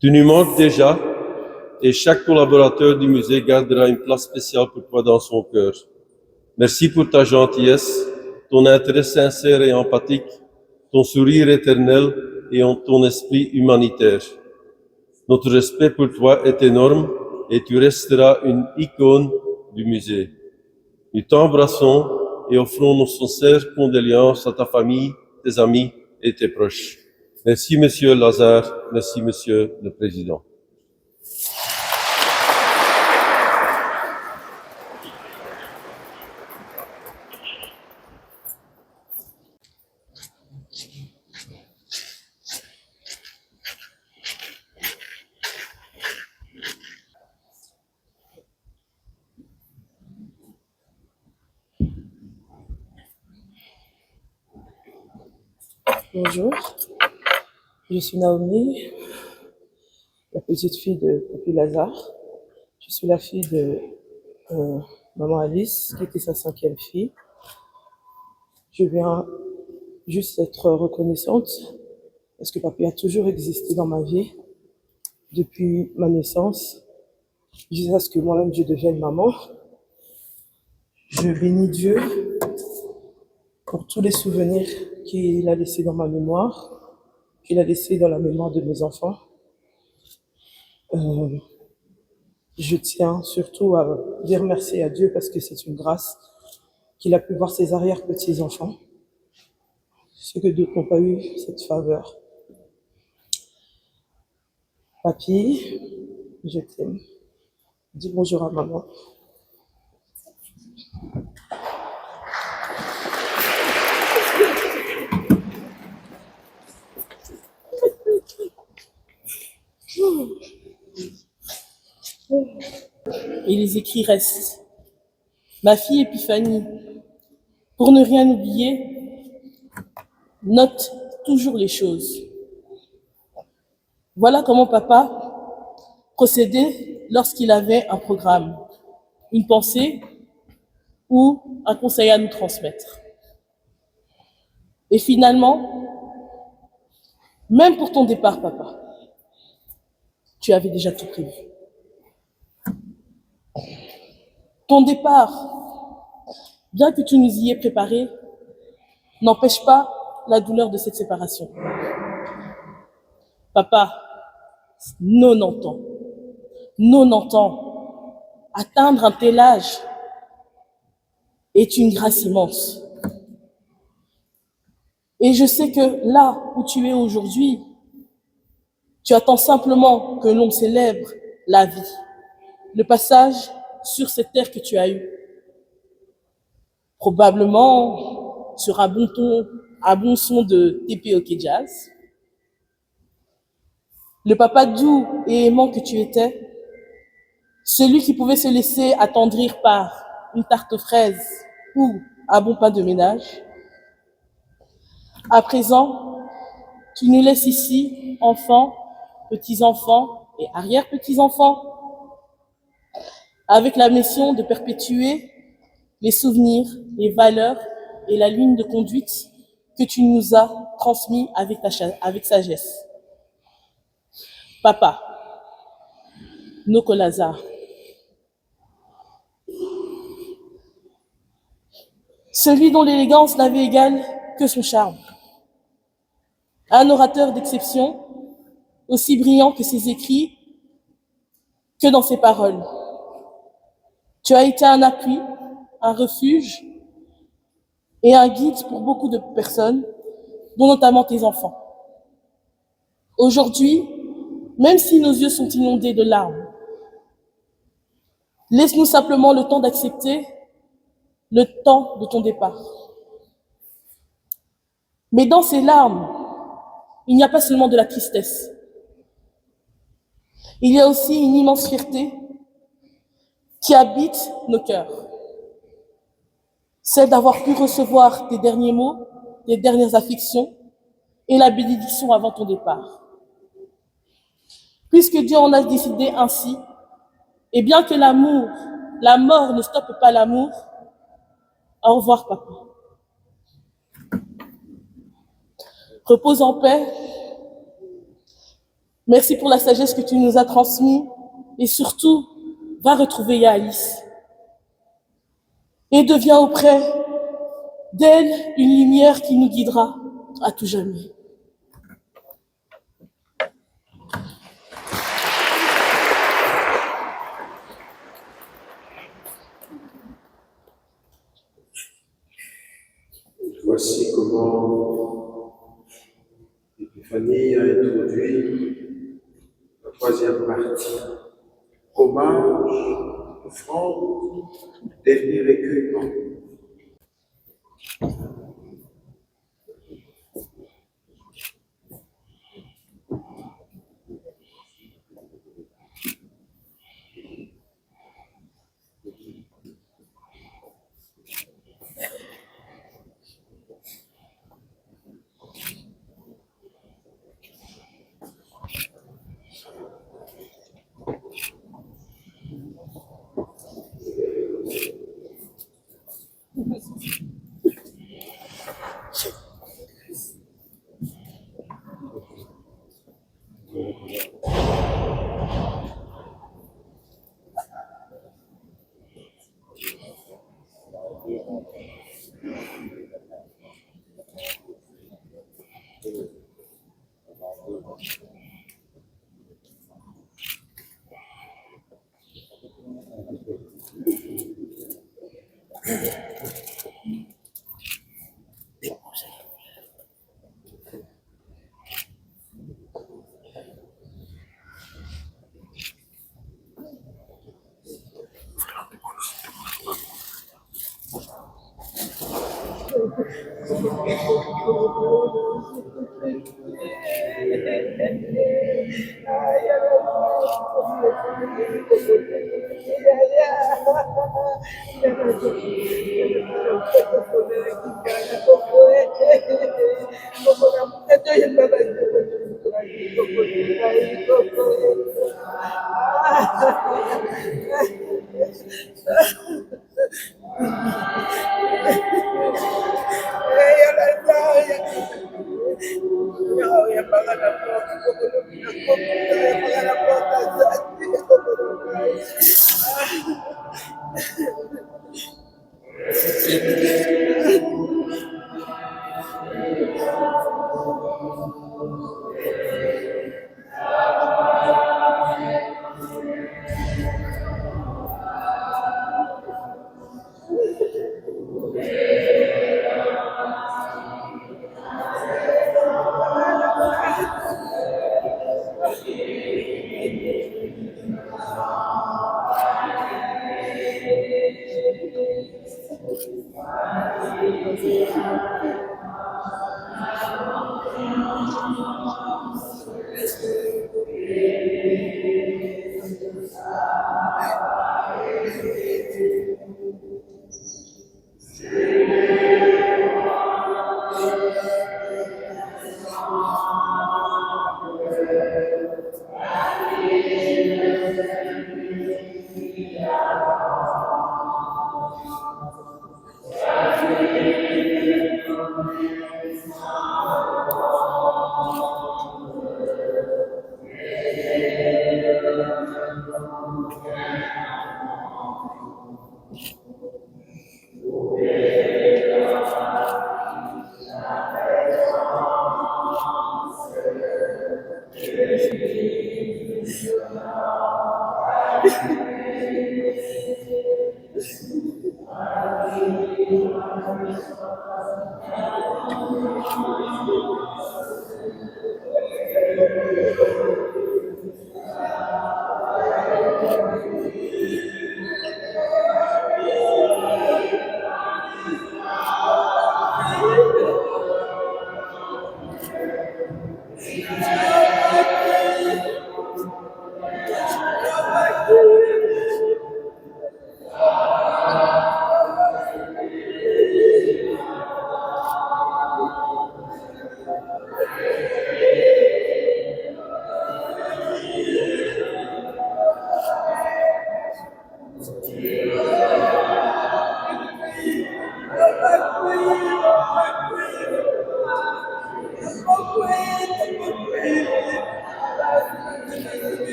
Tu nous manques déjà et chaque collaborateur du musée gardera une place spéciale pour toi dans son cœur. Merci pour ta gentillesse, ton intérêt sincère et empathique, ton sourire éternel et ton esprit humanitaire. Notre respect pour toi est énorme et tu resteras une icône du musée. Nous t'embrassons et offrons nos sincères condoléances à ta famille, tes amis et tes proches. Merci, Monsieur Lazare. Merci, Monsieur le Président. Bonjour, je suis Naomi, la petite fille de Papy Lazare. Je suis la fille de maman Alice, qui était sa 5e fille. Je viens juste être reconnaissante parce que Papy a toujours existé dans ma vie depuis ma naissance, jusqu'à ce que moi-même je devienne maman. Je bénis Dieu pour tous les souvenirs qu'il a laissés dans ma mémoire, qu'il a laissés dans la mémoire de mes enfants. Je tiens surtout à dire merci à Dieu parce que c'est une grâce qu'il a pu voir ses arrière-petits-enfants, ceux que d'autres n'ont pas eu cette faveur. Papy, je t'aime. Dis bonjour à maman. Et les écrits restent. Ma fille Épiphanie, pour ne rien oublier, note toujours les choses. Voilà comment papa procédait lorsqu'il avait un programme, une pensée ou un conseil à nous transmettre. Et finalement, même pour ton départ, papa, tu avais déjà tout prévu. Ton départ, bien que tu nous y aies préparé, n'empêche pas la douleur de cette séparation. Papa, 90 ans, 90 ans, atteindre un tel âge est une grâce immense. Et je sais que là où tu es aujourd'hui, tu attends simplement que l'on célèbre la vie, le passage sur cette terre que tu as eue. Probablement sur un bon son de TP Jazz. Le papa doux et aimant que tu étais, celui qui pouvait se laisser attendrir par une tarte aux fraises ou un bon pain de ménage. À présent, tu nous laisses ici, enfants, petits-enfants et arrière-petits-enfants, avec la mission de perpétuer les souvenirs, les valeurs et la ligne de conduite que tu nous as transmis avec sagesse. Papa, Noko Lazare, celui dont l'élégance n'avait égal que son charme. Un orateur d'exception, aussi brillant que ses écrits, que dans ses paroles. Tu as été un appui, un refuge et un guide pour beaucoup de personnes, dont notamment tes enfants. Aujourd'hui, même si nos yeux sont inondés de larmes, laisse-nous simplement le temps d'accepter le temps de ton départ. Mais dans ces larmes, il n'y a pas seulement de la tristesse. Il y a aussi une immense fierté qui habite nos cœurs. Celle d'avoir pu recevoir tes derniers mots, tes dernières afflictions et la bénédiction avant ton départ. Puisque Dieu en a décidé ainsi, et bien que la mort ne stoppe pas l'amour, au revoir papa. repose en paix. Merci pour la sagesse que tu nous as transmise. Et surtout, va retrouver Yahalis. Et deviens auprès d'elle une lumière qui nous guidera à tout jamais. Voici comment Épiphanie a introduit la troisième partie. Hommage, offrande, dernier recueillement.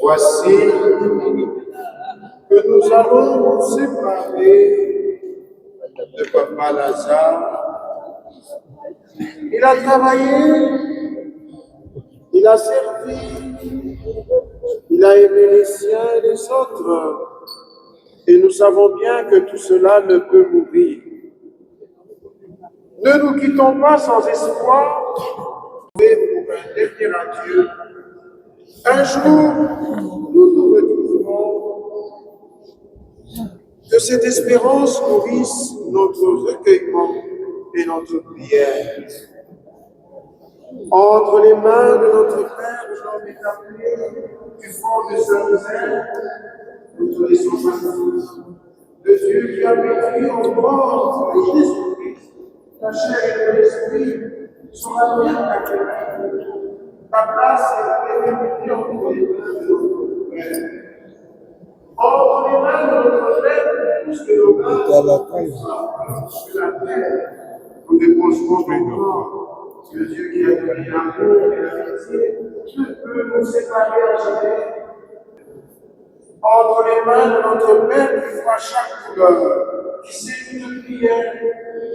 Voici que nous allons nous séparer de Papa Lazare. Il a travaillé, il a servi, il a aimé les siens et les autres. Et nous savons bien que tout cela ne peut mourir. Ne nous quittons pas sans espoir pour un dernier adieu. Un jour, nous nous retrouverons. Que cette espérance nourrisse notre recueillement et notre prière. Entre les mains de notre Père, l'homme est appelé du fond de sa misère, nous te laissons partir. Le Dieu qui a vécu en mort de Jésus-Christ, la chair et l'esprit, sera bien accueilli. Ta place est limitée entre les mains de notre Père. Entre les mains de notre Père, puisque nos mains sur la terre, nous déposerons ton corps. Le Dieu qui a donné l'amour et l'amitié, ne peut nous séparer à jamais. Entre les mains de notre Père qui fera chaque douleur, qui sait une prière,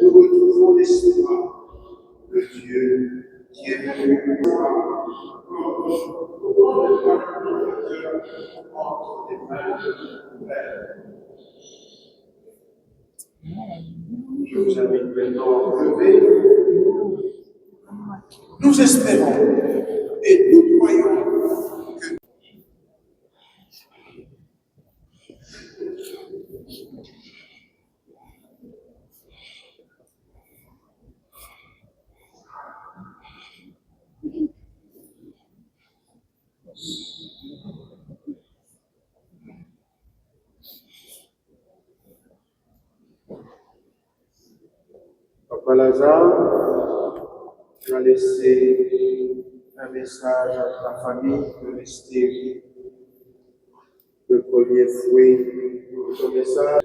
nous retrouvons l'espoir. Le Dieu qui est venu nous voir, entre les mains de notre Père. Je vous invite maintenant à lever. Nous espérons et nous croyons que Papa Lazare, tu as laissé un message à ta famille de rester le premier fruit de ton message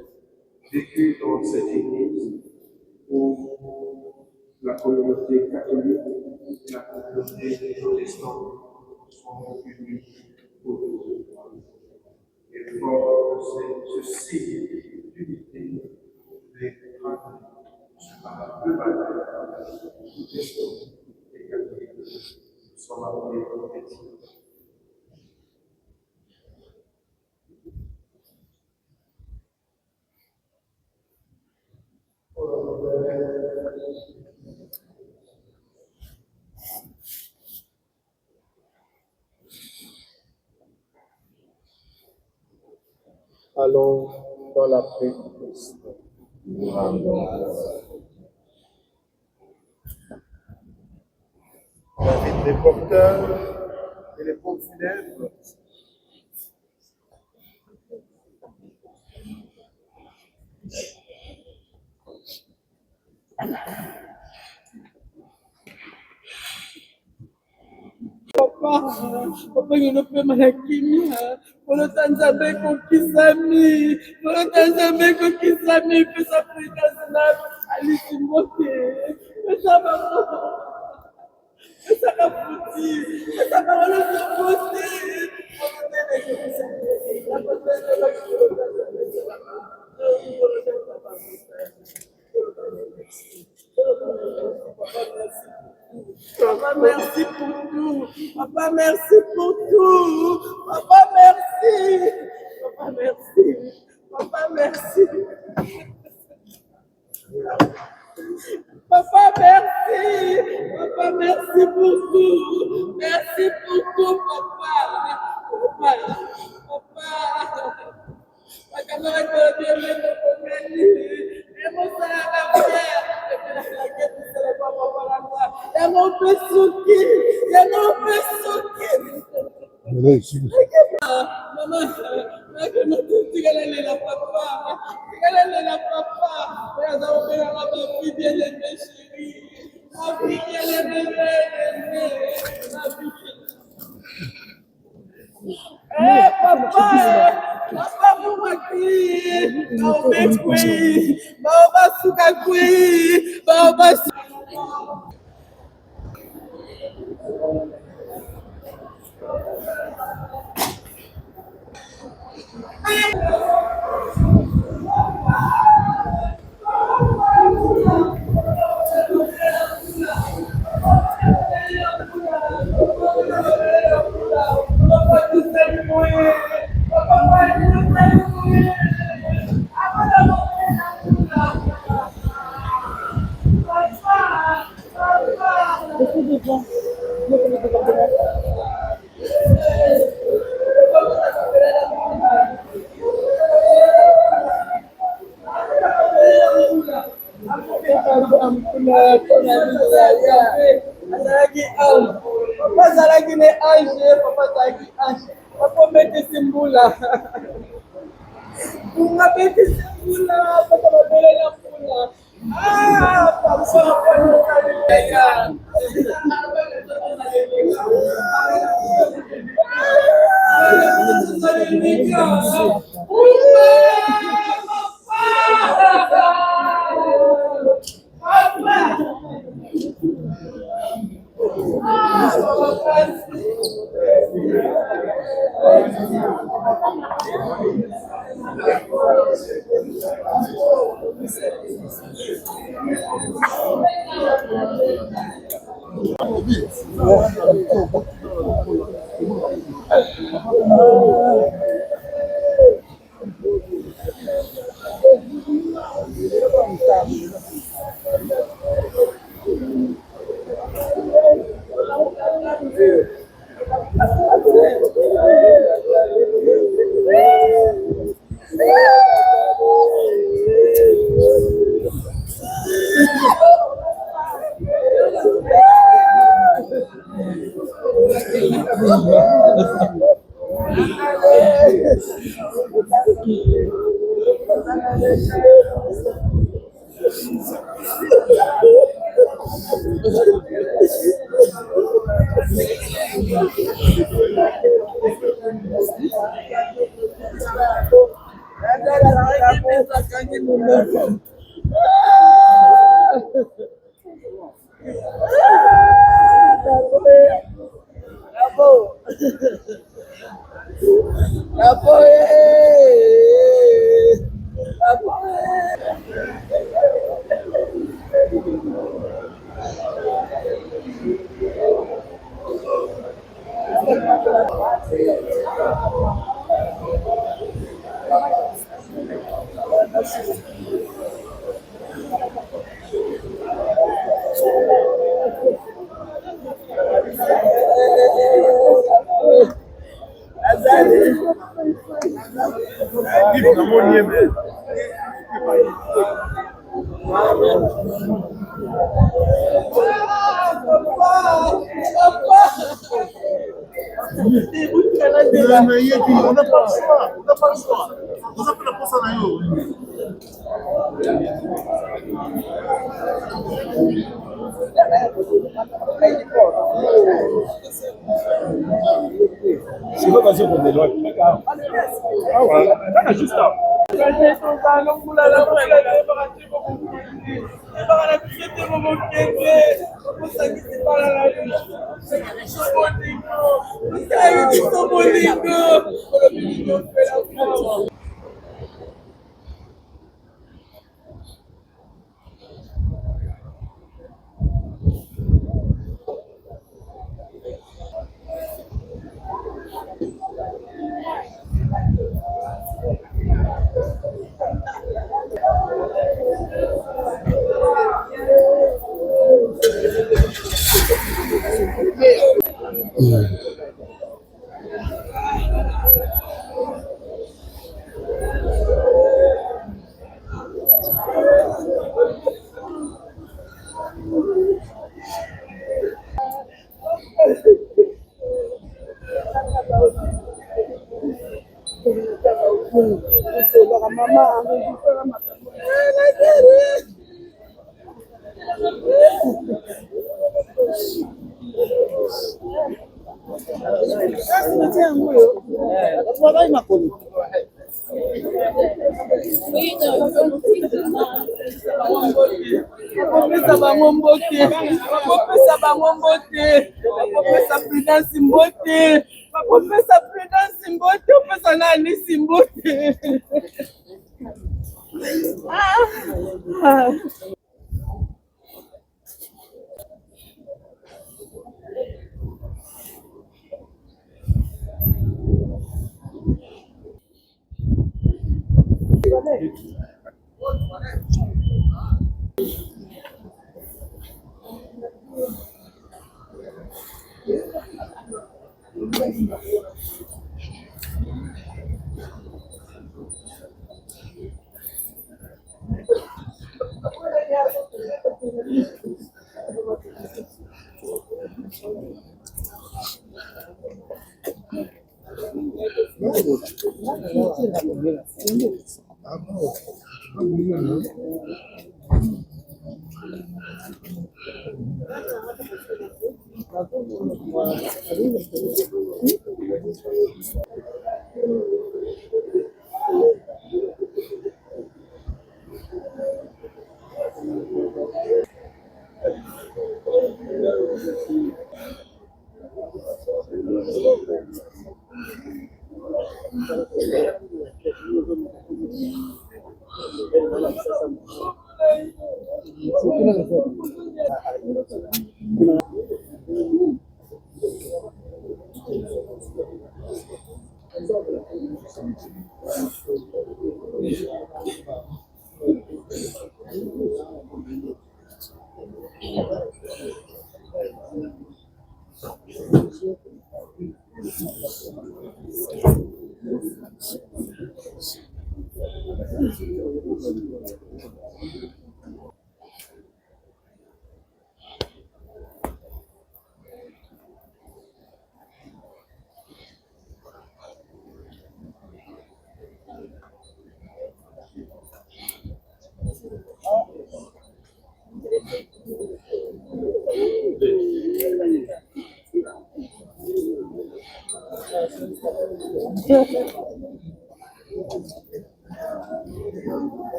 vécu dans cette église où la communauté catholique et la communauté protestante sont unis autour. Et fort de ce signe d'unité, les frères sera le baptême protestants et catholiques sont appelés chrétiens. Allons dans la paix du Christ. J'invite les porteurs et les pompes funèbres. Papa nyonope malakimia Polo Tanzambe kokisami Polo Tanzambe kokisami Pesa Afrika Zinabi Alisimote Pesa mama Pesa kaputi Pesa mama Pesa Papa, merci pour tout. Papa, merci pour tout. Papa, merci. Papa, merci. Papa, merci. Papa, merci. Papa, merci pour tout. Merci pour tout, papa. Papa, papa. Ma camarade de Dieu, papa mumaki, baobekwi, baobasukakwi, azalaki ange papa azalaki ne ange papa azalaki ange papa obetisi mbula bunga betisi mbula papa babelela mbula papa panokaleya Bakopesa bango mbote, bakopesa bango mbote, bakopesa Prudence mbote, bakopesa Prudence mbote, opesa nani simbote.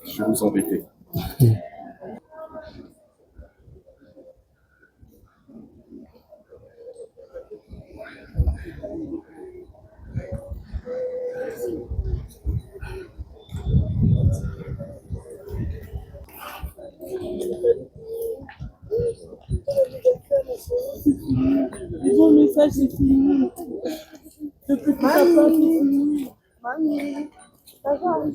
Je vais vous embêter. Mon message est fini. Depuis que ta part est fini. Mamie, ça va?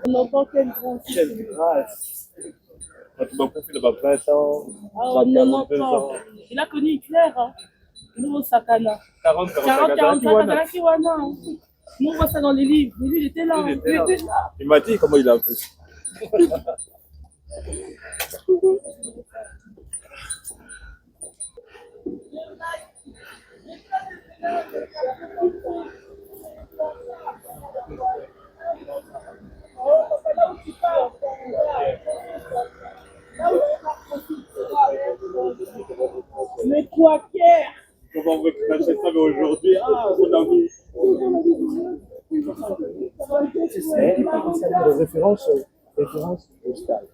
On entend quelle grâce. Quelle grâce! Quand tu m'as confié là-bas 20 ans, Ah, on en entend. Il a connu Hitler, hein. Nous, au Sakana. 40-45 Sakana Kiwana. Nous, on voit ça dans les livres. Mais lui, il était là. Il m'a dit comment il a appris. Mais quoi qu'est-ce? Comment on veut que tu achètes ça aujourd'hui? Ah, mon ami! C'est de référence au stade.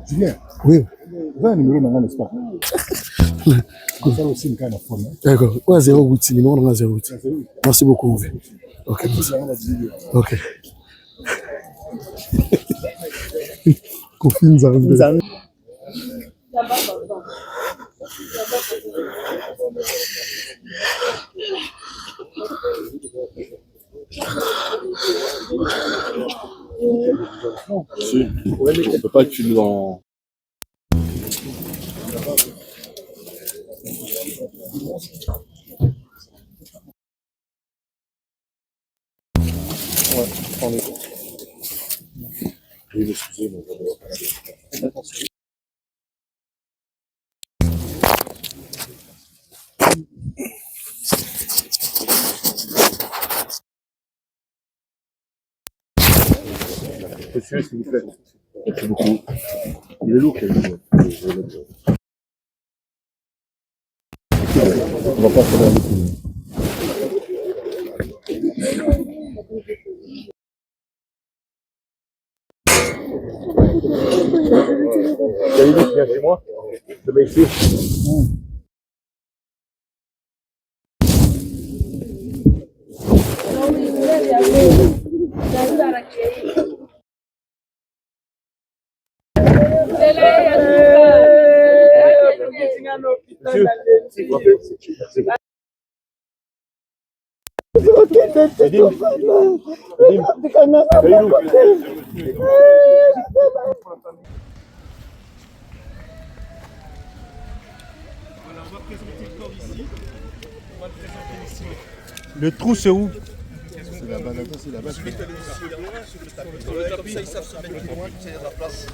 Julien, oui. Vous avez un numéro dans n'est-ce pas? Comme ça aussi, une canne à fond. D'accord. Ouais, 08, c'est numéro dans 08. Merci beaucoup. Ok. Ok. Confine, nous avons. Si, on ne peut pas tuer dans... Ouais, on est. Oui, excusez-moi. Attention. Monsieur, s'il vous plaît. Merci beaucoup. Il est lourd, quel jour. On va pas faire avec lui. viens chez moi. Je te mets ici. Voilà, on va présenter le corps ici. On va le présenter ici. Le trou, c'est où? C'est là-bas, c'est là-bas. Sur le tapis. Sur le tapis, ils savent se mettre loin, c'est la place.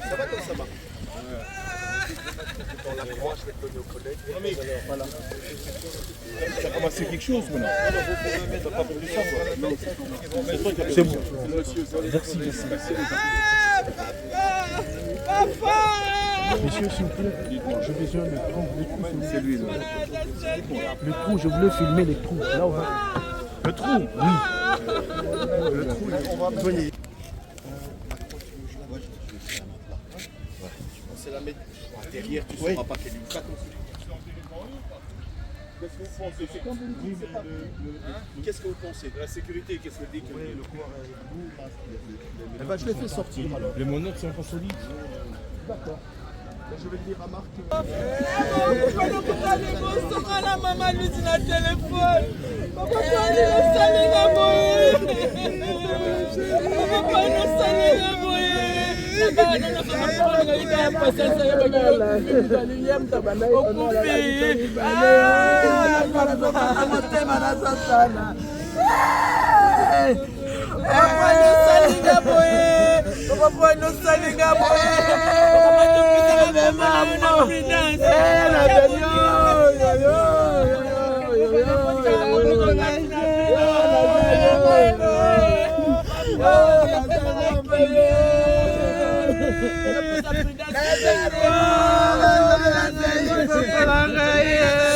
Ça va comme ça va. On l'approche, je vais le donner aux collègues. Voilà. Ça a commencé quelque chose maintenant. C'est bon. Merci, merci. Monsieur, s'il vous plaît, j'ai besoin de trou. Le trou, c'est lui. Le trou, je voulais filmer les trous. Là, on va. Le trou? Oui. Le trou, on va venir. C'est la mettre derrière, tu ne sauras pas qu'elle est. Qu'est-ce que vous pensez? C'est comme vous dites, Qu'est-ce que vous pensez de la sécurité? Qu'est-ce que dit que le corps est Eh ben, je l'ai fait sortir alors. les monotes sont pas solides. D'accord. Je vais le dire à Marc.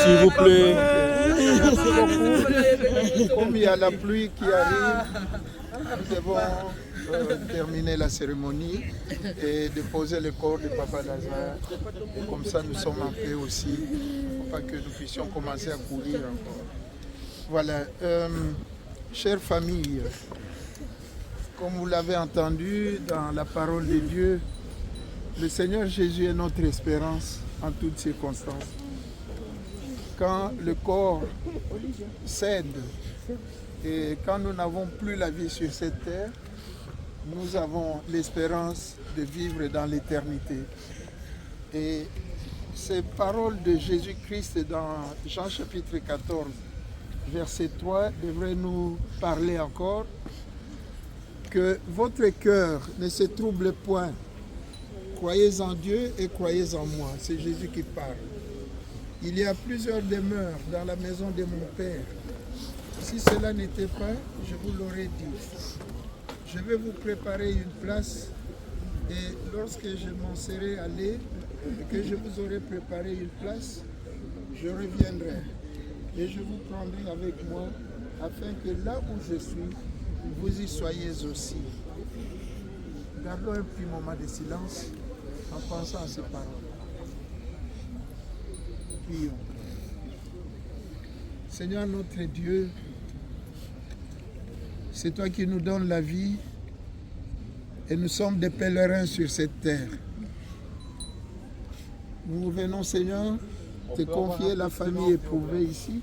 S'il vous plaît. Comme il y a la pluie qui arrive, nous devons terminer la cérémonie et déposer le corps de Papa Lazare. Et comme ça, nous sommes en paix aussi. Il ne faut pas que nous puissions commencer à courir encore. Voilà. Chère famille, comme vous l'avez entendu dans la parole de Dieu, le Seigneur Jésus est notre espérance en toutes circonstances. Quand le corps cède et quand nous n'avons plus la vie sur cette terre, nous avons l'espérance de vivre dans l'éternité. Et ces paroles de Jésus-Christ dans Jean chapitre 14, verset 3, devraient nous parler encore. Que votre cœur ne se trouble point. Croyez en Dieu et croyez en moi. C'est Jésus qui parle. Il y a plusieurs demeures dans la maison de mon Père. Si cela n'était pas, je vous l'aurais dit. Je vais vous préparer une place et lorsque je m'en serai allé et que je vous aurai préparé une place, je reviendrai et je vous prendrai avec moi afin que là où je suis, vous y soyez aussi. Gardons un petit moment de silence en pensant à ces paroles. Prions. Seigneur notre Dieu, c'est toi qui nous donnes la vie et nous sommes des pèlerins sur cette terre. Nous venons, Seigneur, te confier la famille éprouvée ici,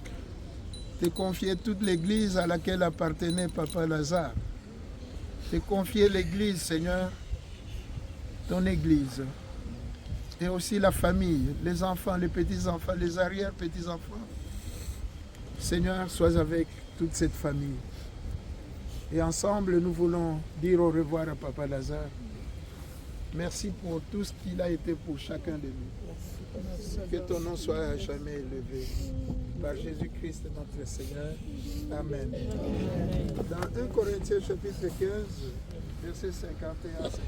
te confier toute l'église à laquelle appartenait Papa Lazare, te confier l'église, Seigneur, ton église, et aussi la famille, les enfants, les petits-enfants, les arrière-petits-enfants. Seigneur, sois avec toute cette famille. Et ensemble, nous voulons dire au revoir à Papa Lazare. Merci pour tout ce qu'il a été pour chacun de nous. Que ton nom soit à jamais élevé. Par Jésus-Christ notre Seigneur. Amen. Dans 1 Corinthiens chapitre 15, versets 51 à 55,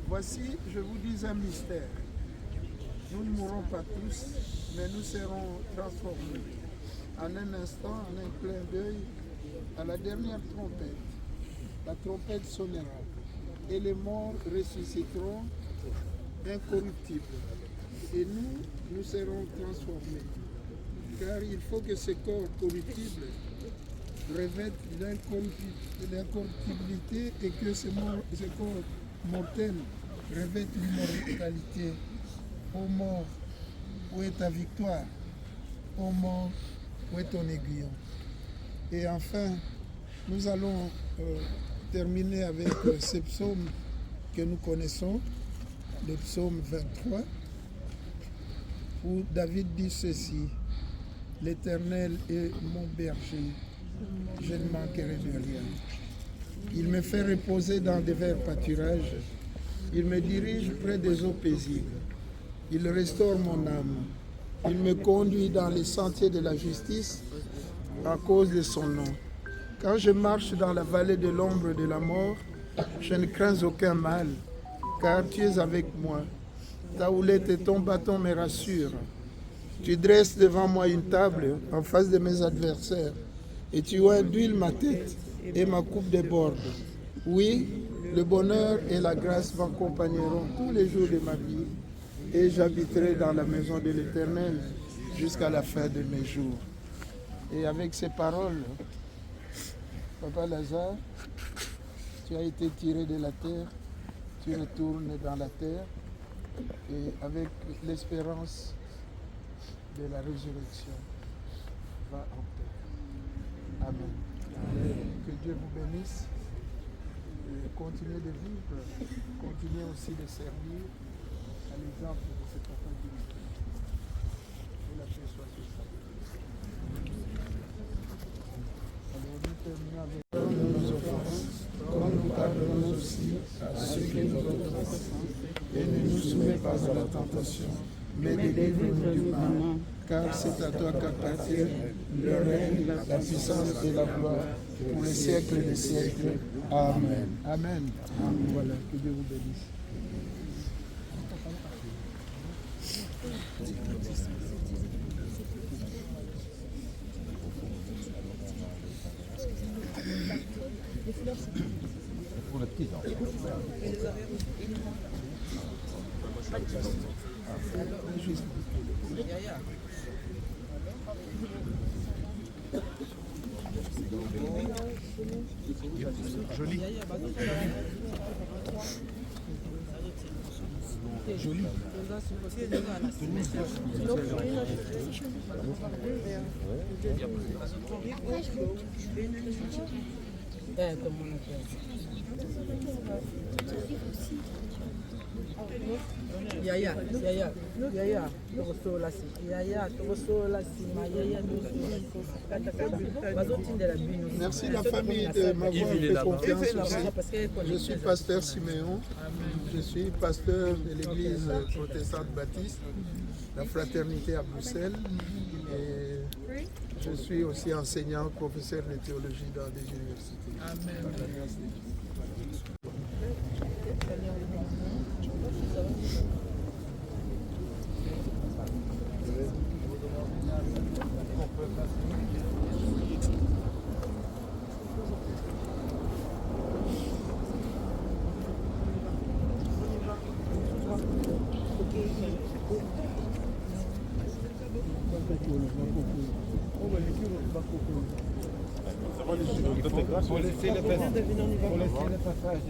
voici, je vous dis un mystère. Nous ne mourrons pas tous, mais nous serons transformés. En un instant, en un clin d'œil, à la dernière trompette. La trompette sonnera. et les morts ressusciteront incorruptibles. Et nous serons transformés. Car il faut que ce corps corruptible revête l'incorruptibilité et que ce corps mortel revête l'immortalité. Ô mort, où est ta victoire? Ô mort, où est ton aiguillon? Et enfin, nous allons terminer avec ce psaume que nous connaissons, le psaume 23, où David dit ceci: l'Éternel est mon berger, je ne manquerai de rien. Il me fait reposer dans des verts pâturages, il me dirige près des eaux paisibles, il restaure mon âme, il me conduit dans les sentiers de la justice à cause de son nom. Quand je marche dans la vallée de l'ombre de la mort, je ne crains aucun mal, car tu es avec moi. Ta houlette et ton bâton me rassurent. Tu dresses devant moi une table en face de mes adversaires, et tu oins d'huile ma tête, et ma coupe déborde. Oui, le bonheur et la grâce m'accompagneront tous les jours de ma vie, et j'habiterai dans la maison de l'Éternel jusqu'à la fin de mes jours. Et avec ces paroles, Papa Lazare, tu as été tiré de la terre, tu retournes dans la terre, et avec l'espérance de la résurrection, va en paix. Amen. Que Dieu vous bénisse. Continuez de vivre, continuez aussi de servir à l'exemple de ce papa qui nous fait. Que la paix soit sur ça. Alors nous terminons avec nos offenses, comme nous pardonnons aussi à ceux qui nous ont offensés, et ne nous soumets pas à la tentation, mais délivre-nous du mal, car c'est à toi qu'appartient le règne, la puissance et la gloire pour les siècles des siècles. Amen. Amen. Amen. Voilà, que Dieu vous bénisse. Pour le petit, Joli. Joli. Yaya, tokosola sima, yaya, Merci la famille de m'avoir fait confiance aussi. Je suis pasteur Siméon, je suis pasteur de l'église protestante baptiste, la fraternité à Bruxelles, et je suis aussi enseignant, professeur de théologie dans des universités. Amen. Faut laisser le passage.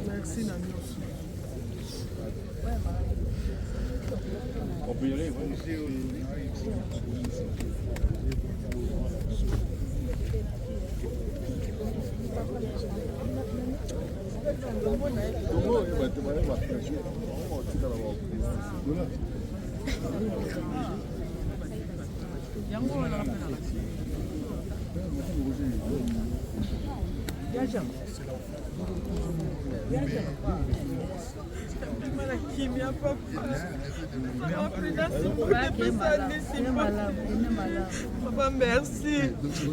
Merci na nyonso. On peut y aller, ouais. Kimia papa. Papa, merci.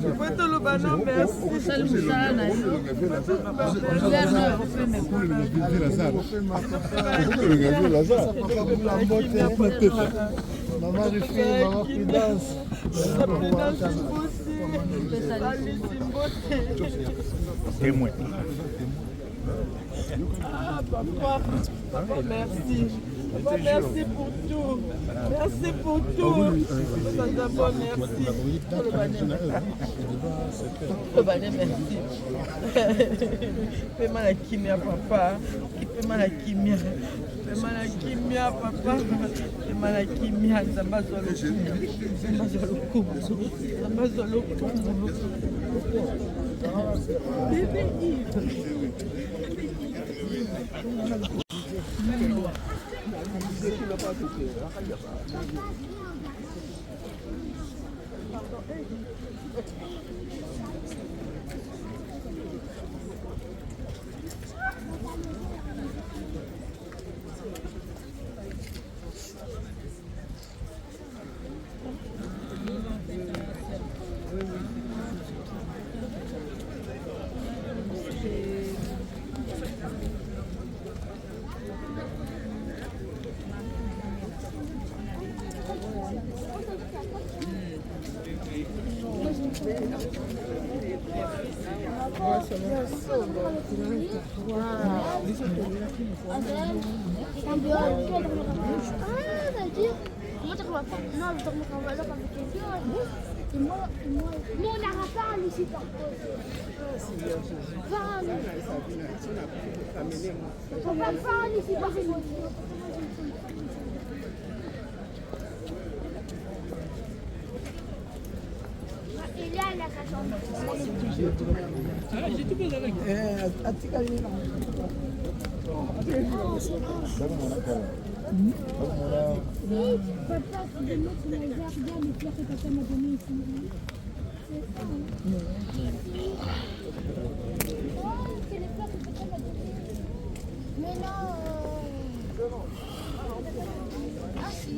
Papa, tout le banon, merci. Maman du film, maman qui danse. Témoin. Ah, papa, papa, merci. Papa, merci pour tout. Merci pour tout. Papa, merci. Papa, merci. Fais-moi la kimia, papa. Fais-moi la kimia. Fais-moi la kimia, papa. Fais-moi la kimia. Zambazo le coup. Zambazo le coup. Bébé Yves. On n'aura pas un ici par contre. On va pas un ici par contre. Et là, elle a 4 ans. J'ai tout bien avec. Papa, c'est des mots sur le jardin, les fleurs que papa m'a donné ici. C'est ça, hein? Oh, c'est les fleurs que papa m'a donné. Mais non. Ah, si,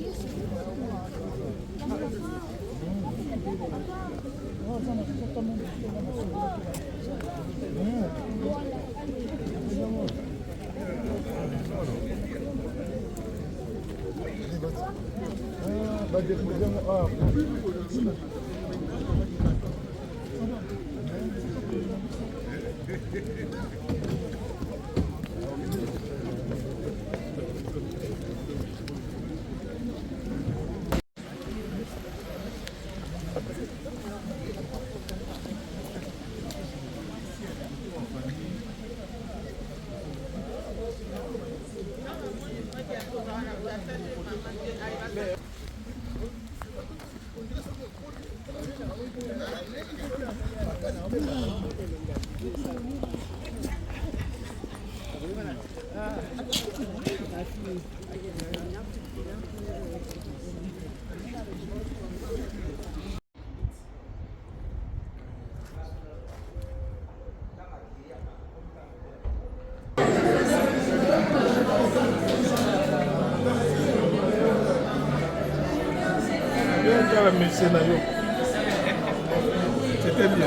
C'était bien.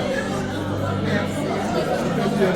C'était bien.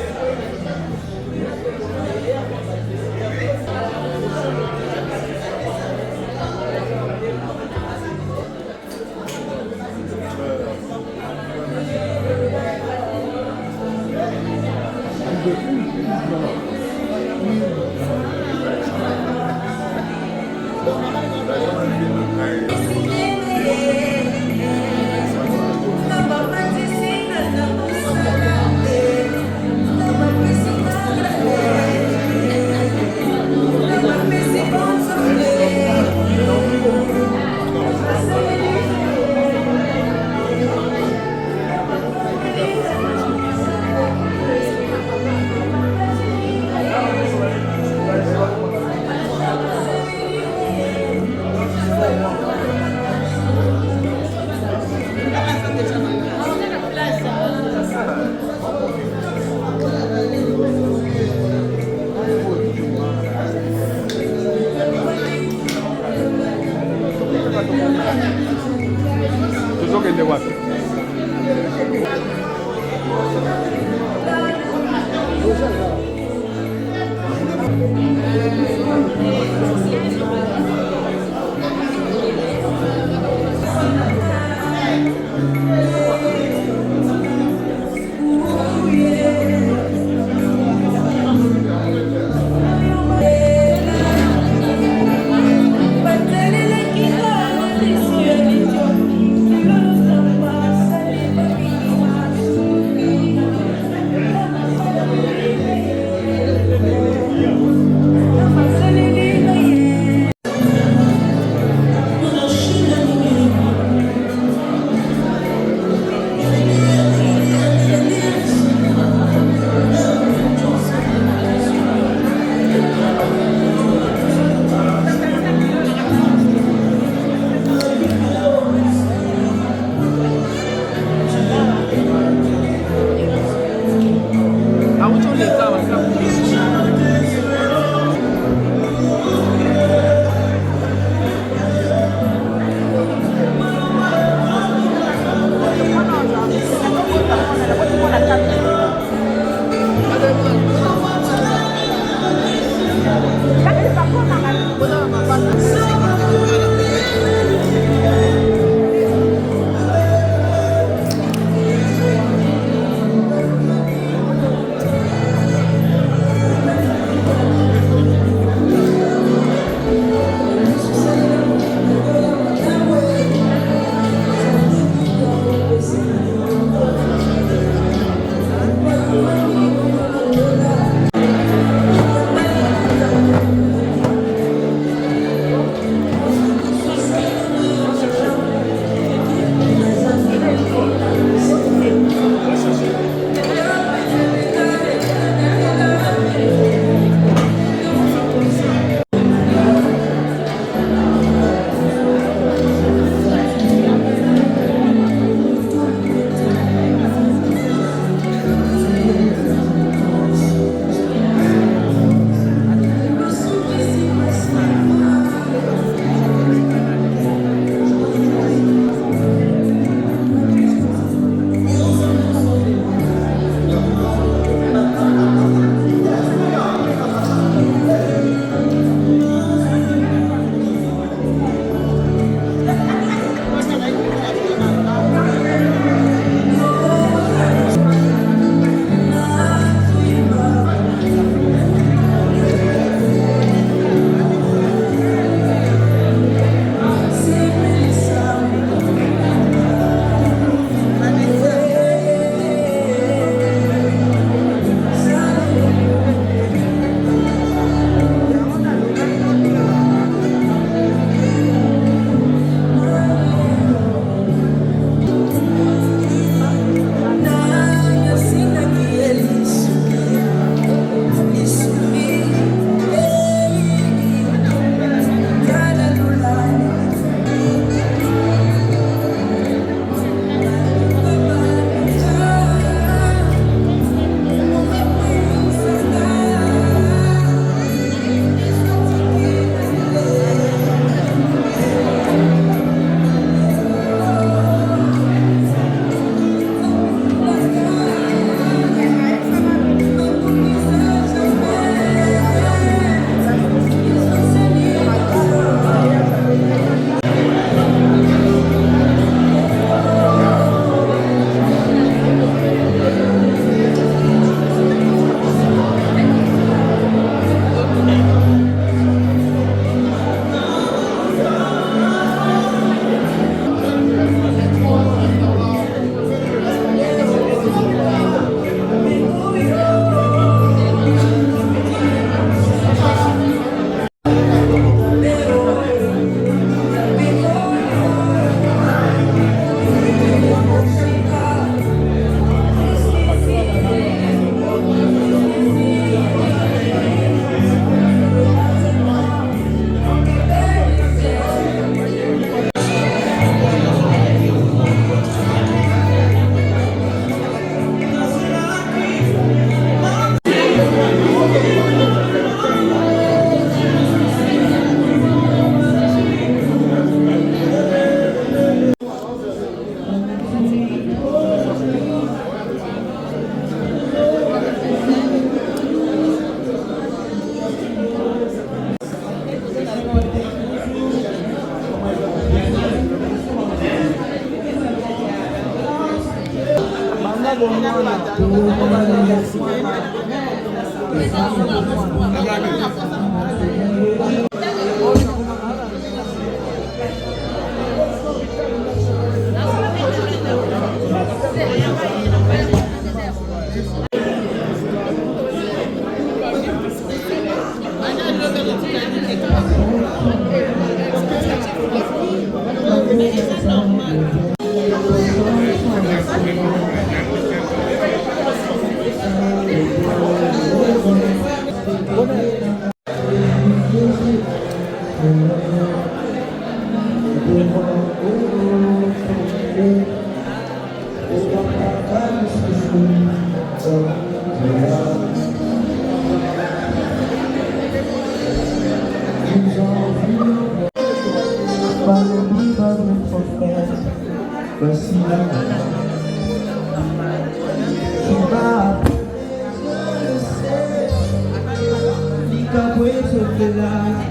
okende wapi? Voice of the light,